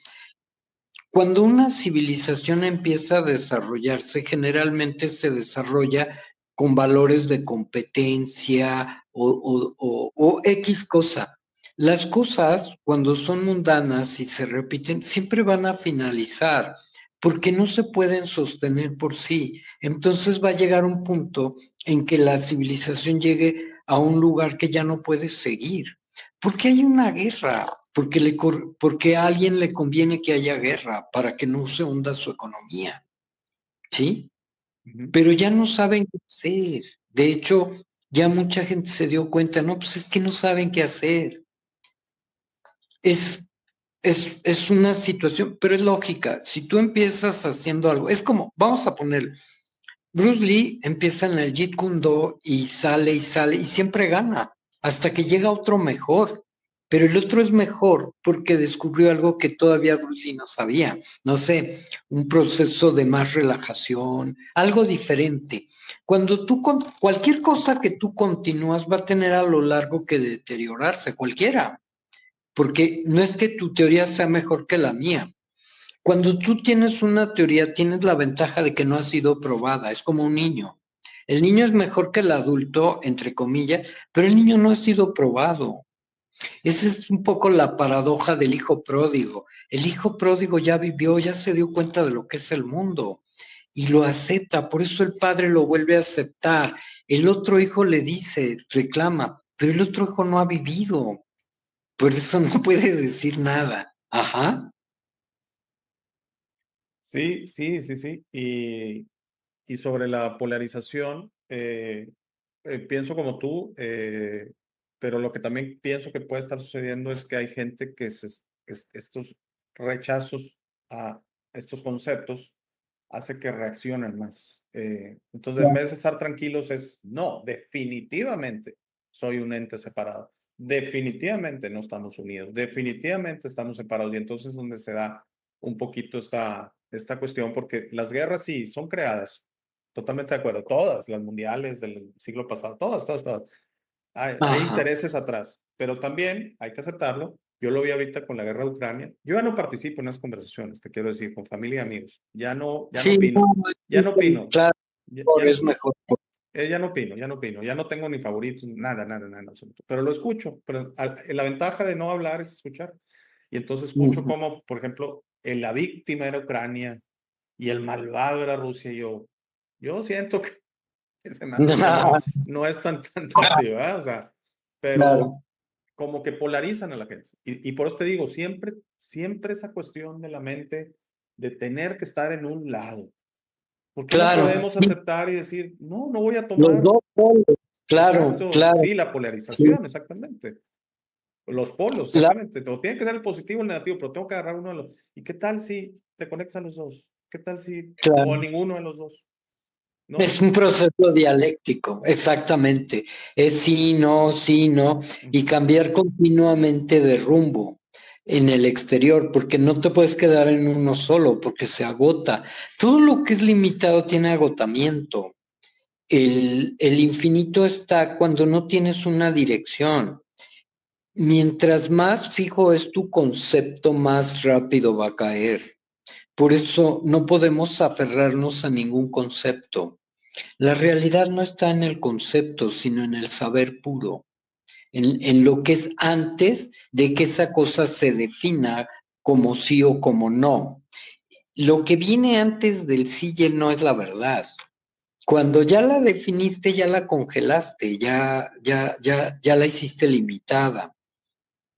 Cuando una civilización empieza a desarrollarse, generalmente se desarrolla con valores de competencia o X cosa. Las cosas, cuando son mundanas y se repiten, siempre van a finalizar, porque no se pueden sostener por sí. Entonces va a llegar un punto en que la civilización llegue a un lugar que ya no puede seguir. Porque hay una guerra, porque a alguien le conviene que haya guerra para que no se hunda su economía, ¿sí? ujú, Pero ya no saben qué hacer. De hecho, ya mucha gente se dio cuenta, no, pues es que no saben qué hacer. Es, es una situación, pero es lógica. Si tú empiezas haciendo algo, es como, vamos a poner, Bruce Lee empieza en el Jeet Kune Do y sale y siempre gana, hasta que llega otro mejor. pero el otro es mejor porque descubrió algo que todavía Bruce Lee no sabía. No sé, un proceso de más relajación, algo diferente. Cuando cualquier cosa que tú continúas va a tener a lo largo que deteriorarse, cualquiera, porque no es que tu teoría sea mejor que la mía. Cuando tú tienes una teoría, tienes la ventaja de que no ha sido probada, es como un niño. El niño es mejor que el adulto, entre comillas, pero el niño no ha sido probado. Esa es un poco la paradoja del hijo pródigo. El hijo pródigo ya vivió, ya se dio cuenta de lo que es el mundo y lo acepta, por eso el padre lo vuelve a aceptar. El otro hijo le dice, reclama, pero el otro hijo no ha vivido, por eso no puede decir nada. Ajá. Sí, sí, sí, sí. Y sobre la polarización, pienso como tú, pero lo que también pienso que puede estar sucediendo es que hay gente que estos rechazos a estos conceptos hace que reaccionen más. Entonces, en vez de estar tranquilos, no, definitivamente soy un ente separado. Definitivamente no estamos unidos. Definitivamente estamos separados. Y entonces es donde se da un poquito esta cuestión, porque las guerras sí son creadas. Totalmente de acuerdo. Todas, las mundiales del siglo pasado, todas, todas, todas. Hay Ajá. intereses atrás, pero también hay que aceptarlo. Yo lo vi ahorita con la guerra de Ucrania. Yo ya no participo en esas conversaciones, te quiero decir, con familia y amigos. Ya no Sí, opino. no, Ya no opino. claro, Ya, ya es no, mejor. ya no opino, ya no opino. Ya no tengo ni favoritos, nada, nada, nada en absoluto. Pero lo escucho. Pero la ventaja de no hablar es escuchar. Y entonces escucho Ujú. como, por ejemplo, la víctima era Ucrania y el malvado era Rusia. Y yo siento que se me hace que no es tanto así, ¿verdad? O sea, pero Claro, como que polarizan a la gente. Y por eso te digo, siempre, siempre esa cuestión de la mente de tener que estar en un lado. ¿Por qué no claro. podemos aceptar y decir, no, no voy a Los tomar? dos polos, claro, Exacto, claro. sí, la Sí, polarización, exactamente. Los polos, la- exactamente. Tiene que ser el positivo o el negativo, pero tengo que agarrar uno de los. ¿Y qué tal si te conectas a los dos? ¿Qué tal si, o a claro. ninguno de los dos? ¿No? Es un proceso dialéctico, exactamente. Es sí, no, y Ujú. cambiar continuamente de rumbo en el exterior, porque no te puedes quedar en uno solo, porque se agota. Todo lo que es limitado tiene agotamiento. El infinito está cuando no tienes una dirección. Mientras más fijo es tu concepto, más rápido va a caer. Por eso no podemos aferrarnos a ningún concepto. La realidad no está en el concepto, sino en el saber puro, en lo que es antes de que esa cosa se defina como sí o como no. Lo que viene antes del sí y el no es la verdad. Cuando ya la definiste, ya la congelaste, ya la hiciste limitada.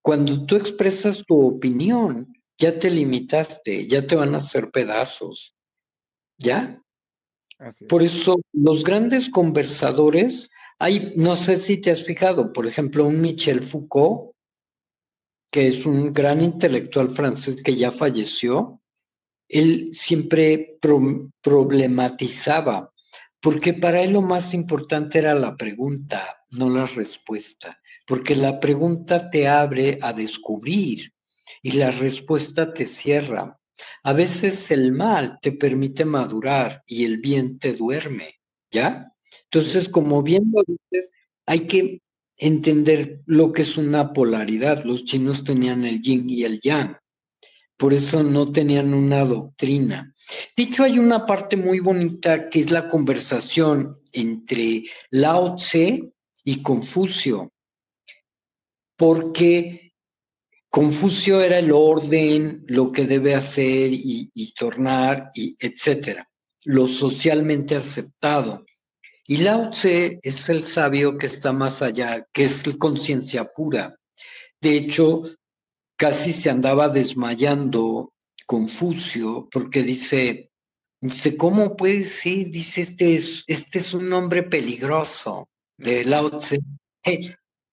Cuando tú expresas tu opinión, ya te limitaste, ya te van a hacer pedazos, ¿ya? Así Por es. eso los grandes conversadores, hay, no sé si te has fijado, por ejemplo, un Michel Foucault, que es un gran intelectual francés que ya falleció, él siempre problematizaba, porque para él lo más importante era la pregunta, no la respuesta, porque la pregunta te abre a descubrir y la respuesta te cierra. A veces el mal te permite madurar y el bien te duerme, ¿ya? Sí, Entonces, sí, sí. como bien lo dices, hay que entender lo que es una polaridad. Los chinos tenían el yin y el yang, por eso no tenían una doctrina. Dicho, hay una parte muy bonita que es la conversación entre Lao Tse y Confucio, porque Confucio era el orden, lo que debe hacer y tornar, y etcétera, lo socialmente aceptado. Y Lao Tse es el sabio que está más allá, que es conciencia pura. De hecho, casi se andaba desmayando Confucio porque dice, ¿cómo puede ser? Dice, este es un hombre peligroso de Ujú. Lao Tse.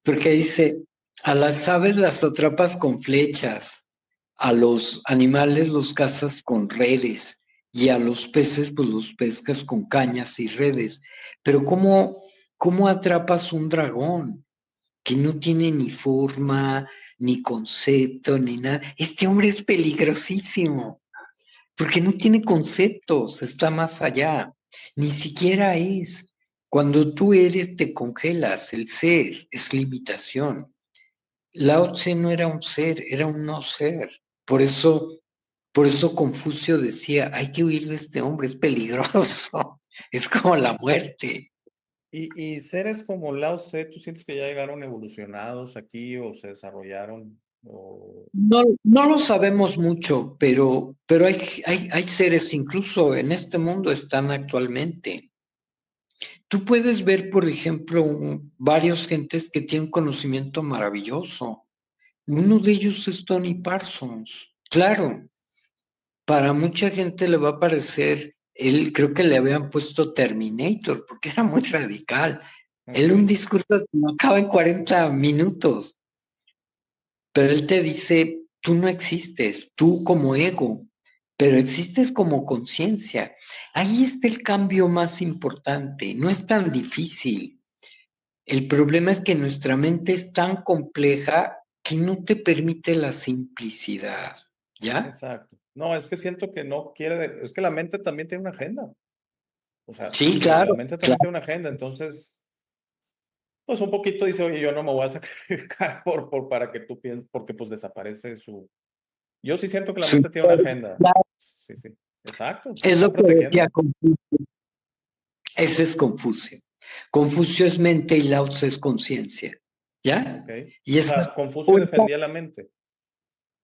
Porque dice, a las aves las atrapas con flechas, a los animales los cazas con redes y a los peces pues los pescas con cañas y redes. Pero ¿cómo atrapas un dragón que no tiene ni forma? ni concepto, ni nada. Este hombre es peligrosísimo, porque no tiene conceptos, está más allá. Ni siquiera es. Cuando tú eres, te congelas. El ser es limitación. Lao Tse no era un ser, era un no ser. Por eso Confucio decía, hay que huir de este hombre, es peligroso, es como la muerte. Y seres como Lao Tse, ¿tú sientes que ya llegaron evolucionados aquí o se desarrollaron? O... No, no lo sabemos mucho, pero hay seres, incluso en este mundo están actualmente. Tú puedes ver, por ejemplo, varios gentes que tienen conocimiento maravilloso. Uno de ellos es Tony Parsons. Claro, para mucha gente le va a parecer, él creo que le habían puesto Terminator, porque era muy radical. Él un Ok, discurso que no acaba en 40 minutos, pero él te dice, tú no existes, tú como ego, pero existes como conciencia. Ahí está el cambio más importante, no es tan difícil. El problema es que nuestra mente es tan compleja que no te permite la simplicidad, ¿ya? exacto. No, es que siento que no quiere, es que la mente también tiene una agenda. O sea, Sí, la claro, mente también claro. tiene una agenda, entonces, pues un poquito dice, oye, yo no me voy a sacrificar para que tú pienses, porque pues desaparece su... Yo sí siento que la Sí, mente tiene una agenda. Sí, sí, exacto, se es lo está que decía protegiendo. Confucio. Ese es Confucio. Confucio es mente y Lao Tse es conciencia, ¿ya? Ok. Y O esa es sea, Confucio defendía la mente.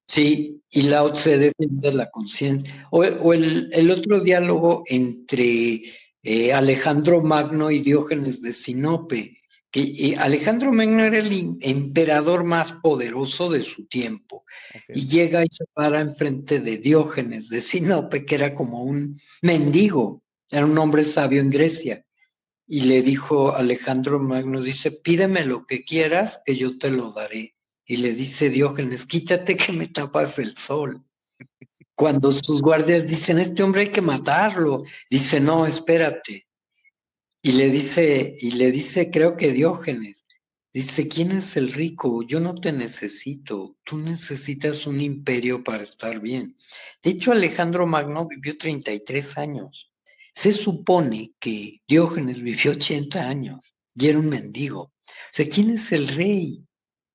sí, y Ok. Lao Tse defiende la conciencia. O el otro diálogo entre Alejandro Magno y Diógenes de Sinope, que Alejandro Magno era el emperador más poderoso de su tiempo, Así y es. llega y se para enfrente de Diógenes de Sinope, que era como un mendigo, era un hombre sabio en Grecia. Y le dijo Alejandro Magno, dice, pídeme lo que quieras, que yo te lo daré. Y le dice Diógenes, quítate que me tapas el sol. Cuando sus guardias dicen, este hombre hay que matarlo, dice, no, espérate. Y le dice, creo que Diógenes, dice, ¿quién es el rico? Yo no te necesito, tú necesitas un imperio para estar bien. De hecho, Alejandro Magno vivió 33 años. Se supone que Diógenes vivió 80 años y era un mendigo. O sea, ¿quién es el rey?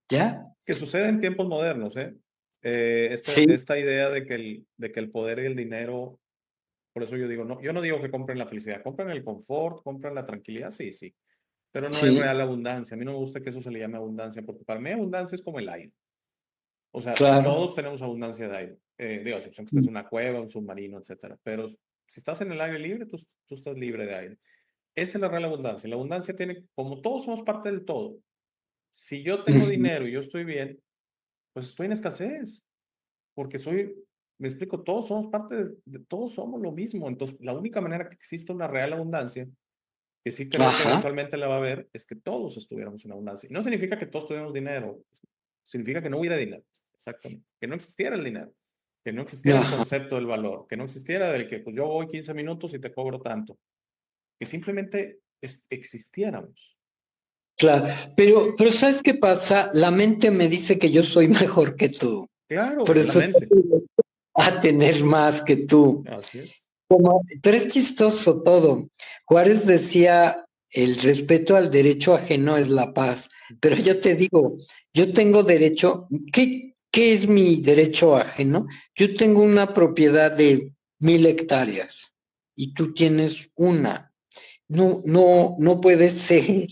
¿Ya? Que sucede en tiempos modernos, ¿eh? Sí, Esta idea de que el poder y el dinero, por eso yo digo, no, yo no digo que compren la felicidad, compren el confort, compren la tranquilidad, sí, sí, pero no es sí, real abundancia. A mí no me gusta que eso se le llame abundancia, porque para mí abundancia es como el aire. O sea, claro. todos tenemos abundancia de aire. Digo, a excepción que estés en una cueva, un submarino, etcétera. Pero si estás en el aire libre, tú estás libre de aire. Esa es la real abundancia. La abundancia tiene, como todos somos parte del todo, si yo tengo Ujú. dinero y yo estoy bien, pues estoy en escasez, porque soy, me explico, todos somos parte todos somos lo mismo. Entonces, la única manera que exista una real abundancia, que sí creo que Ajá, eventualmente la va a haber, es que todos estuviéramos en abundancia. Y no significa que todos tuviéramos dinero, significa que no hubiera dinero, exactamente, que no existiera el dinero, que no existiera el ajá. concepto del valor, que no existiera del que pues yo voy 15 minutos y te cobro tanto, que simplemente existiéramos. Claro, pero ¿sabes qué pasa? La mente me dice que yo soy mejor que tú. Claro, Por es la eso mente. a tener más que tú. Así es. Pero es chistoso todo. Juárez decía, el respeto al derecho ajeno es la paz. Pero yo te digo, yo tengo derecho, ¿qué es mi derecho ajeno? Yo tengo una propiedad de 1,000 hectáreas y tú tienes una. No, no, no puede ser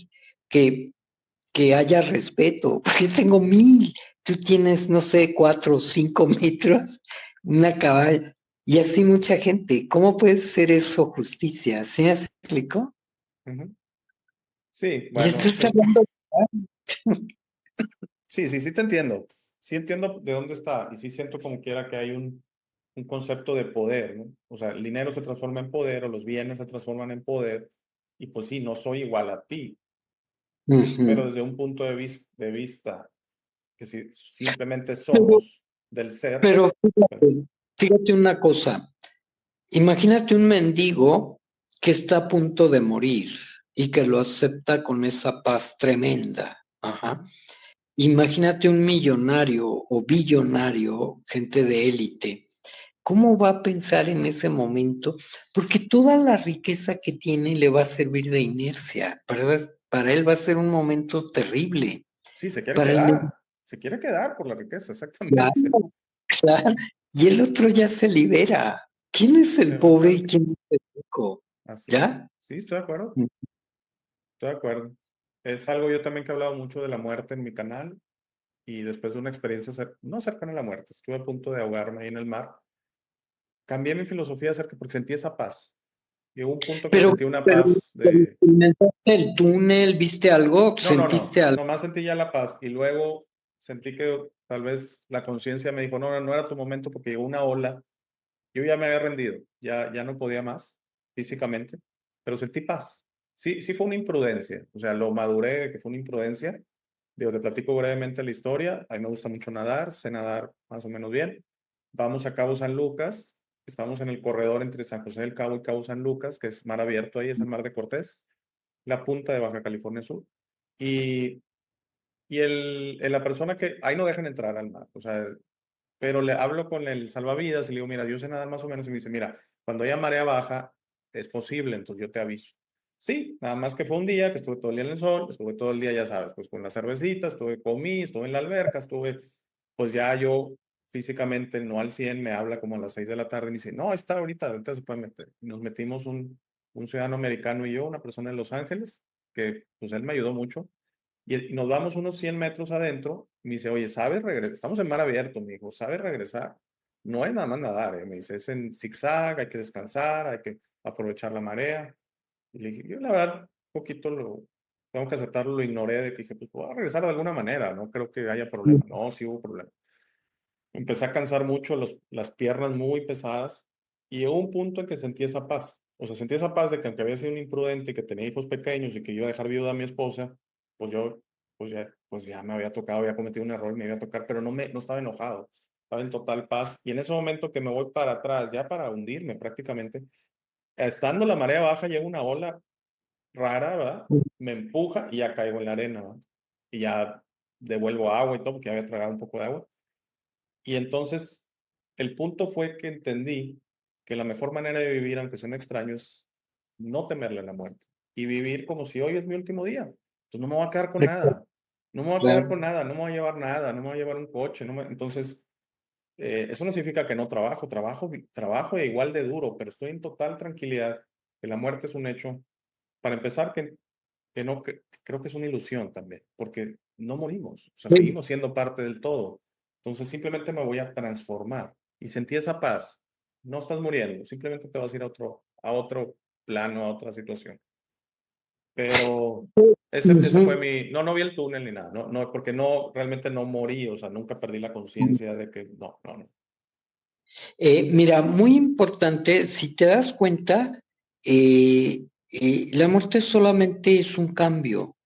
que que haya respeto, porque yo tengo 1,000, tú tienes, no sé, 4 o 5 metros, una caballa, y así mucha gente. ¿Cómo puede ser eso justicia? ¿Sí me explico? Ujú. Sí, Y bueno, estás hablando, sí, sí, sí te entiendo. Sí entiendo de dónde está y sí siento como quiera que hay un concepto de poder, ¿no? O sea, el dinero se transforma en poder o los bienes se transforman en poder y pues sí, no soy igual a ti, pero ujú. desde un punto de vista que si simplemente Pero, somos del ser, pero pues, fíjate una cosa, imagínate un mendigo que está a punto de morir y que lo acepta con esa paz tremenda. Ajá. imagínate un millonario o billonario, gente de élite. ¿Cómo va a pensar en ese momento? Porque toda la riqueza que tiene le va a servir de inercia. Para él va a ser un momento terrible. Sí, se quiere Para el quedar, se quiere quedar por la riqueza, mediano, exactamente. claro, y el otro ya se libera. ¿Quién es Se el va pobre y tranquilo. quién es el rico? Así es. ¿Ya? Sí, estoy de acuerdo. Es algo yo también que he hablado mucho de la muerte en mi canal y después de una experiencia no cercana a la muerte, estuve a punto de ahogarme ahí en el mar. Cambié mi filosofía acerca porque sentí esa paz. Llegó un punto que Pero, sentí una pero, paz pero de... experimentaste el túnel, ¿viste algo? No, no, ¿Sentiste no, algo? nomás sentí ya la paz y luego sentí que tal vez la conciencia me dijo, no, no, no era tu momento porque llegó una ola. Yo ya me había rendido, ya no podía más físicamente, pero sentí paz. Sí, sí fue una imprudencia, o sea, lo maduré de que fue una imprudencia. Digo, te platico brevemente la historia. A mí me gusta mucho nadar, sé nadar más o menos bien. Vamos a Cabo San Lucas, estamos en el corredor entre San José del Cabo y Cabo San Lucas, que es mar abierto ahí, es el mar de Cortés, la punta de Baja California Sur. Y, la persona que ahí no dejan entrar al mar, o sea, pero le hablo con el salvavidas y le digo, mira, yo sé nadar más o menos, y me dice, mira, cuando haya marea baja es posible, entonces yo te aviso. Sí, nada más que fue un día que estuve todo el día en el sol, estuve todo el día, ya sabes, pues con las cervecitas, comí, estuve en la alberca, pues ya yo físicamente no al 100 me habla como a las 6 de la tarde y me dice, no, está ahorita se puede meter. Y nos metimos un ciudadano americano y yo, una persona de Los Ángeles, que pues él me ayudó mucho y nos vamos unos 100 metros adentro. Me dice, oye, ¿sabes regresar? Estamos en mar abierto, me dijo, ¿sabes regresar? No es nada más nadar, me dice, es en zigzag, hay que descansar, hay que aprovechar la marea. Y le dije, yo la verdad, un poquito tengo que aceptarlo, lo ignoré, de que dije, pues voy a regresar de alguna manera, no creo que haya problema. No, sí hubo problema. Empecé a cansar mucho, las piernas muy pesadas, y llegó un punto en que sentí esa paz. O sea, sentí esa paz de que aunque había sido un imprudente, que tenía hijos pequeños y que iba a dejar viuda a mi esposa, pues yo, pues ya me había tocado, había cometido un error, me iba a tocar, pero no estaba enojado, estaba en total paz. Y en ese momento que me voy para atrás, ya para hundirme prácticamente, estando la marea baja, llega una ola rara, ¿verdad? Me empuja y ya caigo en la arena, ¿verdad? Y ya devuelvo agua y todo, porque ya había tragado un poco de agua. Y entonces, el punto fue que entendí que la mejor manera de vivir, aunque sea un extraño, es no temerle a la muerte y vivir como si hoy es mi último día. Entonces, no me voy a quedar con nada. No me voy a quedar con Claro. nada, no me voy a llevar nada, no me voy a llevar un coche. Entonces, eso no significa que no trabajo e igual de duro, pero estoy en total tranquilidad que la muerte es un hecho. Para empezar, que no, creo que es una ilusión también, porque no morimos, o sea, seguimos siendo parte del todo. Entonces simplemente me voy a transformar y sentí esa paz. No estás muriendo, simplemente te vas a ir a otro plano, a otra situación. Pero ese fue Ujú. no vi el túnel ni nada, no, porque no, realmente no morí, o sea, nunca perdí la conciencia de que no, no, no. Mira, muy importante, si te das cuenta, la muerte solamente es un cambio.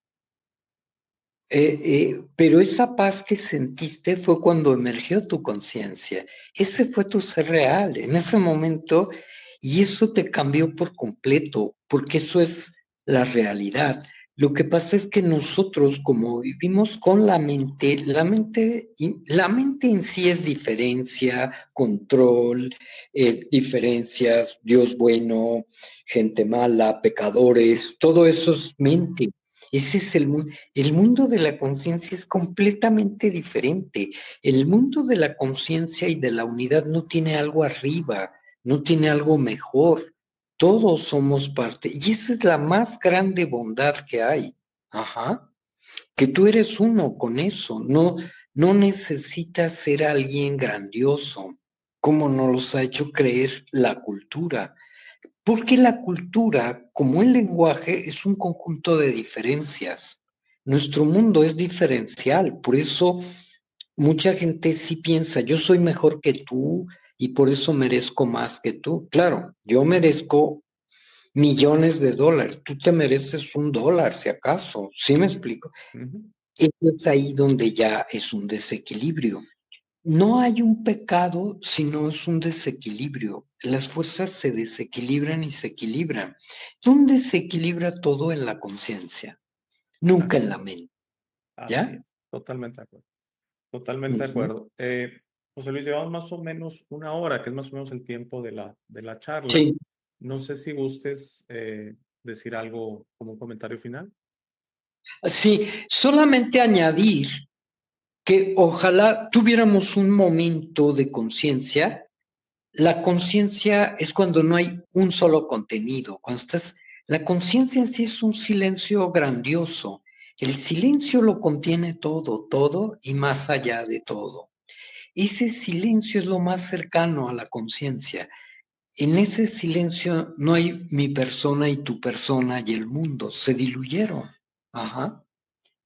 Pero esa paz que sentiste fue cuando emergió tu conciencia. Ese fue tu ser real en ese momento y eso te cambió por completo, porque eso es la realidad. Lo que pasa es que nosotros, como vivimos con la mente en sí es diferencia, control, diferencias, Dios bueno, gente mala, pecadores, todo eso es mente. Ese es el mundo. El mundo de la conciencia es completamente diferente. El mundo de la conciencia y de la unidad no tiene algo arriba, no tiene algo mejor. Todos somos parte. Y esa es la más grande bondad que hay. Ajá. Que tú eres uno con eso. No, no necesitas ser alguien grandioso, como nos los ha hecho creer la cultura. Porque la cultura, como el lenguaje, es un conjunto de diferencias. Nuestro mundo es diferencial, por eso mucha gente sí piensa, yo soy mejor que tú y por eso merezco más que tú. Claro, yo merezco millones de dólares, tú te mereces $1, si acaso, ¿sí me explico? Ujú. Es ahí donde ya es un desequilibrio. No hay un pecado, sino es un desequilibrio. Las fuerzas se desequilibran y se equilibran. ¿Dónde se equilibra todo en la conciencia? Nunca Así en la es, mente, así ¿ya? es. totalmente de acuerdo. Totalmente de Ujú. acuerdo. José Luis, llevamos más o menos una hora, que es más o menos el tiempo de la charla. Sí, No sé si gustes decir algo como un comentario final. sí, solamente añadir que ojalá tuviéramos un momento de conciencia. La conciencia es cuando no hay un solo contenido. La conciencia en sí es un silencio grandioso. El silencio lo contiene todo, todo y más allá de todo. Ese silencio es lo más cercano a la conciencia. En ese silencio no hay mi persona y tu persona y el mundo, se diluyeron. Ajá.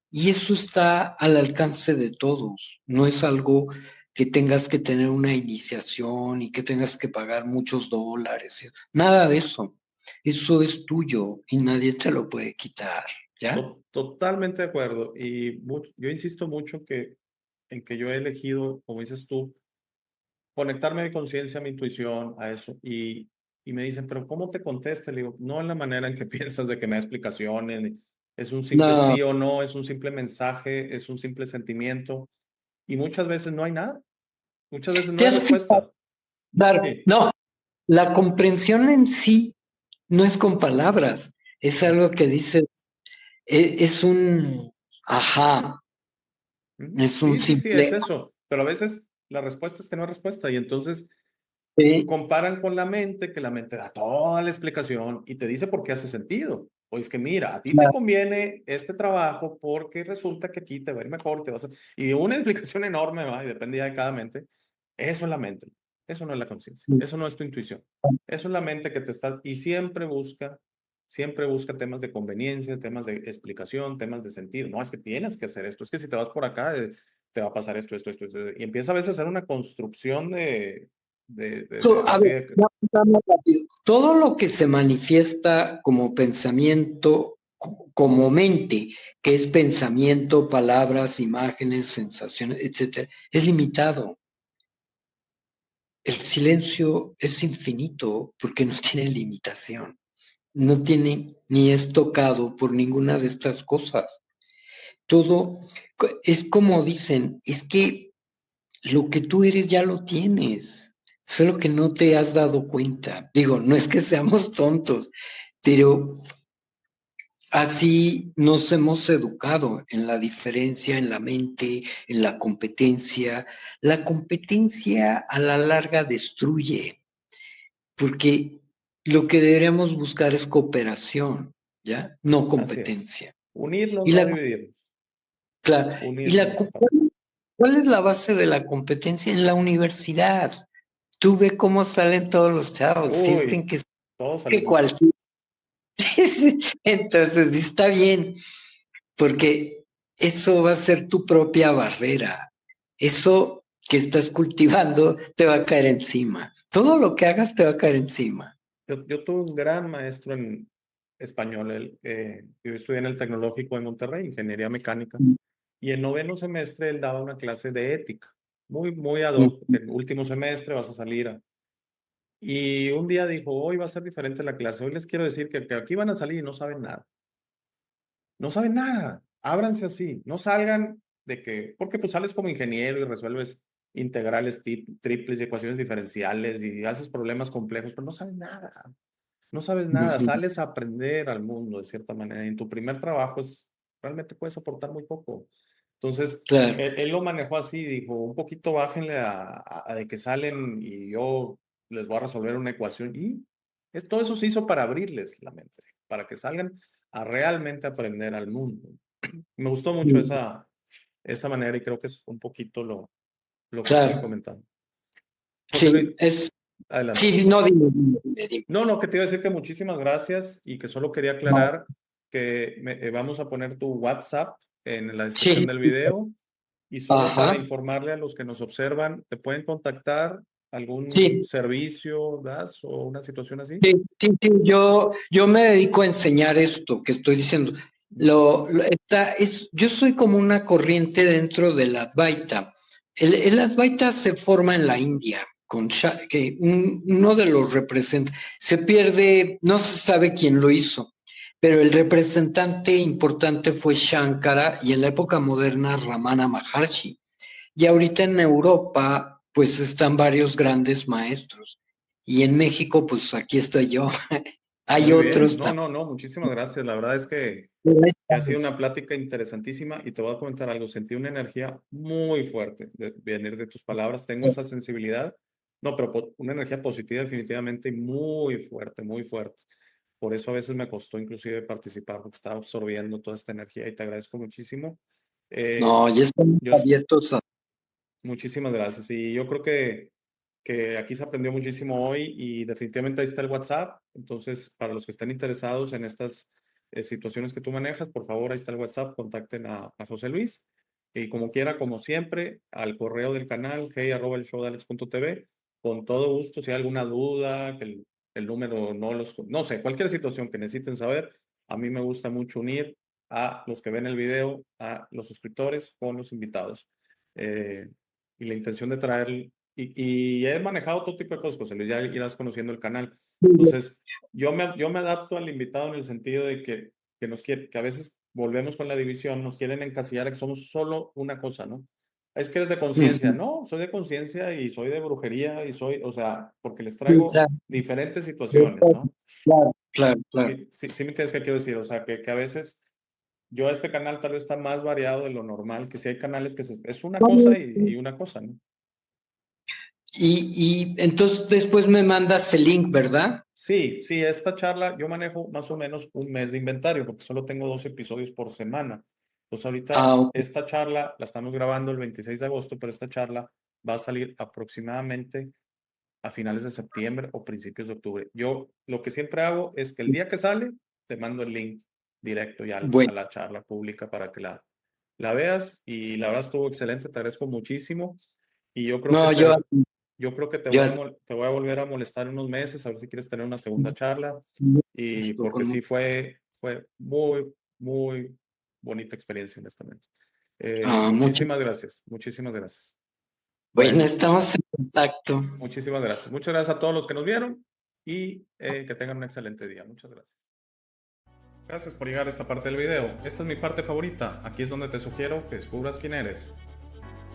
Y eso está al alcance de todos. No es algo que tengas que tener una iniciación y que tengas que pagar muchos dólares. Nada de eso. Eso es tuyo y nadie te lo puede quitar. ¿Ya? Totalmente de acuerdo. Y yo insisto mucho en que yo he elegido, como dices tú, conectarme a mi conciencia, a mi intuición, a eso. Y me dicen, pero ¿cómo te contesta? Le digo, no en la manera en que piensas de que me da explicaciones. Es un simple No, sí o no, es un simple mensaje, es un simple sentimiento. Y muchas veces no hay nada. Muchas veces no te hay has fijado, respuesta. Dar, Sí. no, la comprensión en sí no es con palabras, es algo que dice, es un ajá, Ujú. es un Sí, sí, sí, es simple. eso. Pero a veces la respuesta es que no hay respuesta. Y entonces eh, comparan con la mente, que la mente da toda la explicación y te dice por qué hace sentido. O es que mira, a ti te conviene este trabajo porque resulta que aquí te va a ir mejor, te vas a... Y una explicación enorme, ¿va? Y depende ya de cada mente. Eso es la mente. Eso no es la conciencia. Eso no es tu intuición. Eso es la mente que te está... Y siempre busca temas de conveniencia, temas de explicación, temas de sentido. No, es que tienes que hacer esto. Es que si te vas por acá, te va a pasar esto. Y empieza a veces a hacer una construcción A así ver, de, vamos rápido. Todo lo que se manifiesta como pensamiento, como mente, que es pensamiento, palabras, imágenes, sensaciones, etcétera, es limitado. El silencio es infinito porque no tiene limitación. No tiene ni es tocado por ninguna de estas cosas. Todo es como dicen, es que lo que tú eres ya lo tienes, solo que no te has dado cuenta. Digo, no es que seamos tontos, pero así nos hemos educado en la diferencia, en la mente, en la competencia. La competencia a la larga destruye, porque lo que deberíamos buscar es cooperación, ¿ya? No así es. competencia. Unirnos, Y no la, dividirnos. claro, y Unirnos esa parte. ¿cuál es la base de la competencia en la universidad? Tú ve cómo salen todos los chavos, sienten Uy, todos que salidos. cualquier... Entonces, está bien, porque eso va a ser tu propia barrera. Eso que estás cultivando te va a caer encima. Todo lo que hagas te va a caer encima. Yo tuve un gran maestro en español. Yo estudié en el Tecnológico de Monterrey, Ingeniería Mecánica. Y en noveno semestre él daba una clase de ética. Muy, muy ad Mm, hoc, que en último semestre vas a salir a... Y un día dijo, hoy va a ser diferente la clase. Hoy les quiero decir que aquí van a salir y no saben nada. No saben nada. Ábranse así. No salgan de que, porque pues sales como ingeniero y resuelves integrales triples y ecuaciones diferenciales y haces problemas complejos, pero no sabes nada. No sabes nada. ujú. Sales a aprender al mundo de cierta manera. Y en tu primer trabajo realmente puedes aportar muy poco. Entonces, Claro, él lo manejó así, dijo, un poquito bájenle a de que salen y yo les voy a resolver una ecuación. Y todo eso se hizo para abrirles la mente, para que salgan a realmente aprender al mundo. Me gustó mucho esa manera y creo que es un poquito lo que estás claro. comentando. José Sí, Luis, es... adelante. Sí, no, dime. No, no, que te iba a decir que muchísimas gracias y que solo quería No, aclarar que vamos a poner tu WhatsApp en la descripción sí, del video y solo para ajá, informarle a los que nos observan, ¿te pueden contactar algún sí. servicio das o una situación así? Sí, sí, sí, yo me dedico a enseñar esto que estoy diciendo. Yo soy como una corriente dentro del Advaita. El Advaita se forma en la India, que uno de los representa, se pierde, no se sabe quién lo hizo, pero el representante importante fue Shankara y en la época moderna Ramana Maharshi. Y ahorita en Europa, pues están varios grandes maestros. Y en México, pues aquí estoy yo. Hay Muy bien. otros No, también. no, no, muchísimas gracias. La verdad es que ha sido una plática interesantísima y te voy a comentar algo. Sentí una energía muy fuerte de venir de tus palabras. Tengo esa sensibilidad. No, pero una energía positiva definitivamente y muy fuerte, muy fuerte. Por eso a veces me costó inclusive participar porque estaba absorbiendo toda esta energía y te agradezco muchísimo. Eh, No, ya estamos yo, abiertos a... Muchísimas gracias. Y yo creo que aquí se aprendió muchísimo hoy y definitivamente ahí está el WhatsApp. Entonces, para los que estén interesados en estas situaciones que tú manejas, por favor, ahí está el WhatsApp, contacten a José Luis. Y como quiera, como siempre, al correo del canal, hey@elshowdealex.tv, con todo gusto, si hay alguna duda, que el número no sé, cualquier situación que necesiten saber, a mí me gusta mucho unir a los que ven el video, a los suscriptores con los invitados. Eh, y la intención de traer, y he manejado todo tipo de cosas, José Luis, ya irás conociendo el canal. Entonces, yo me adapto al invitado en el sentido de que a veces volvemos con la división, nos quieren encasillar de que somos solo una cosa, ¿no? Es que eres de conciencia. Ujú. No, soy de conciencia y soy de brujería y soy, o sea, porque les Sí, traigo claro, diferentes situaciones, ¿no? claro, claro, claro. Sí, sí, sí me entiendes qué quiero decir, o sea, que a veces yo este canal tal vez está más variado de lo normal, que si hay canales que es una cosa y una cosa, ¿no? Y entonces después me mandas el link, ¿verdad? Sí, sí, esta charla yo manejo más o menos un mes de inventario porque solo tengo 2 episodios por semana. Pues ahorita Ah, ok. esta charla la estamos grabando el 26 de agosto, pero esta charla va a salir aproximadamente a finales de septiembre o principios de octubre. Yo lo que siempre hago es que el día que sale te mando el link directo ya a Bueno, la charla pública para que la veas y la verdad estuvo excelente, te agradezco muchísimo y yo creo que no, yo, yo creo que yo, te voy a volver a molestar en unos meses, a ver si quieres tener una segunda charla. Y porque con sí fue muy, muy bonita experiencia, honestamente. mucho. Muchísimas gracias, muchísimas gracias. Bueno, Bueno, estamos en contacto. muchísimas gracias. Muchas gracias a todos los que nos vieron y que tengan un excelente día. Muchas gracias. Gracias por llegar a esta parte del video. Esta es mi parte favorita. Aquí es donde te sugiero que descubras quién eres.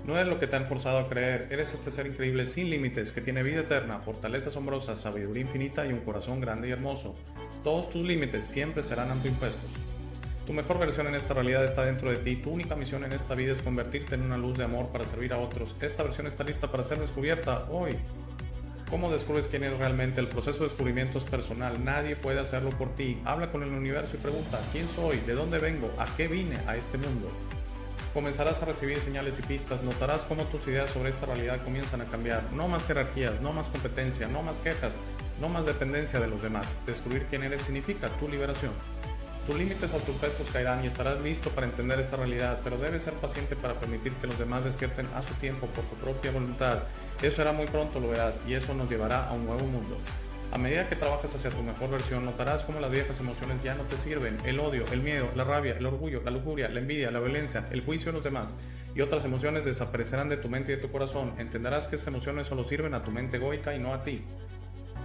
No es lo que te han forzado a creer, eres este ser increíble sin límites que tiene vida eterna, fortaleza asombrosa, sabiduría infinita y un corazón grande y hermoso. Todos tus límites siempre serán autoimpuestos. Tu mejor versión en esta realidad está dentro de ti, tu única misión en esta vida es convertirte en una luz de amor para servir a otros. Esta versión está lista para ser descubierta hoy. ¿Cómo descubres quién es realmente? El proceso de descubrimiento es personal, nadie puede hacerlo por ti. Habla con el universo y pregunta, ¿quién soy? ¿De dónde vengo? ¿A qué vine a este mundo? Comenzarás a recibir señales y pistas, notarás cómo tus ideas sobre esta realidad comienzan a cambiar. No más jerarquías, no más competencia, no más quejas, no más dependencia de los demás. Descubrir quién eres significa tu liberación. Tus límites autoimpuestos caerán y estarás listo para entender esta realidad, pero debes ser paciente para permitir que los demás despierten a su tiempo por su propia voluntad. Eso será muy pronto, lo verás, y eso nos llevará a un nuevo mundo. A medida que trabajas hacia tu mejor versión, notarás cómo las viejas emociones ya no te sirven. El odio, el miedo, la rabia, el orgullo, la lujuria, la envidia, la violencia, el juicio de los demás y otras emociones desaparecerán de tu mente y de tu corazón. Entenderás que esas emociones solo sirven a tu mente egoica y no a ti.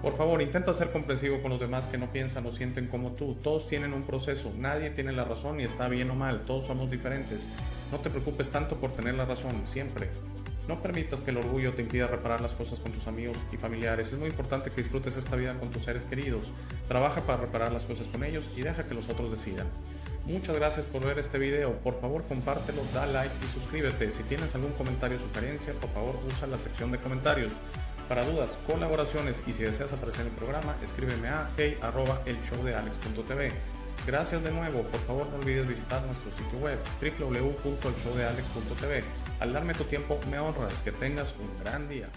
Por favor, intenta ser comprensivo con los demás que no piensan o sienten como tú. Todos tienen un proceso, nadie tiene la razón y está bien o mal, todos somos diferentes. No te preocupes tanto por tener la razón, siempre. No permitas que el orgullo te impida reparar las cosas con tus amigos y familiares. Es muy importante que disfrutes esta vida con tus seres queridos. Trabaja para reparar las cosas con ellos y deja que los otros decidan. Muchas gracias por ver este video. Por favor, compártelo, da like y suscríbete. Si tienes algún comentario o sugerencia, por favor, usa la sección de comentarios. Para dudas, colaboraciones y si deseas aparecer en el programa, escríbeme a hey@elshowdealex.tv. Gracias de nuevo, por favor no olvides visitar nuestro sitio web www.elshowdealex.tv. Al darme tu tiempo me honras, que tengas un gran día.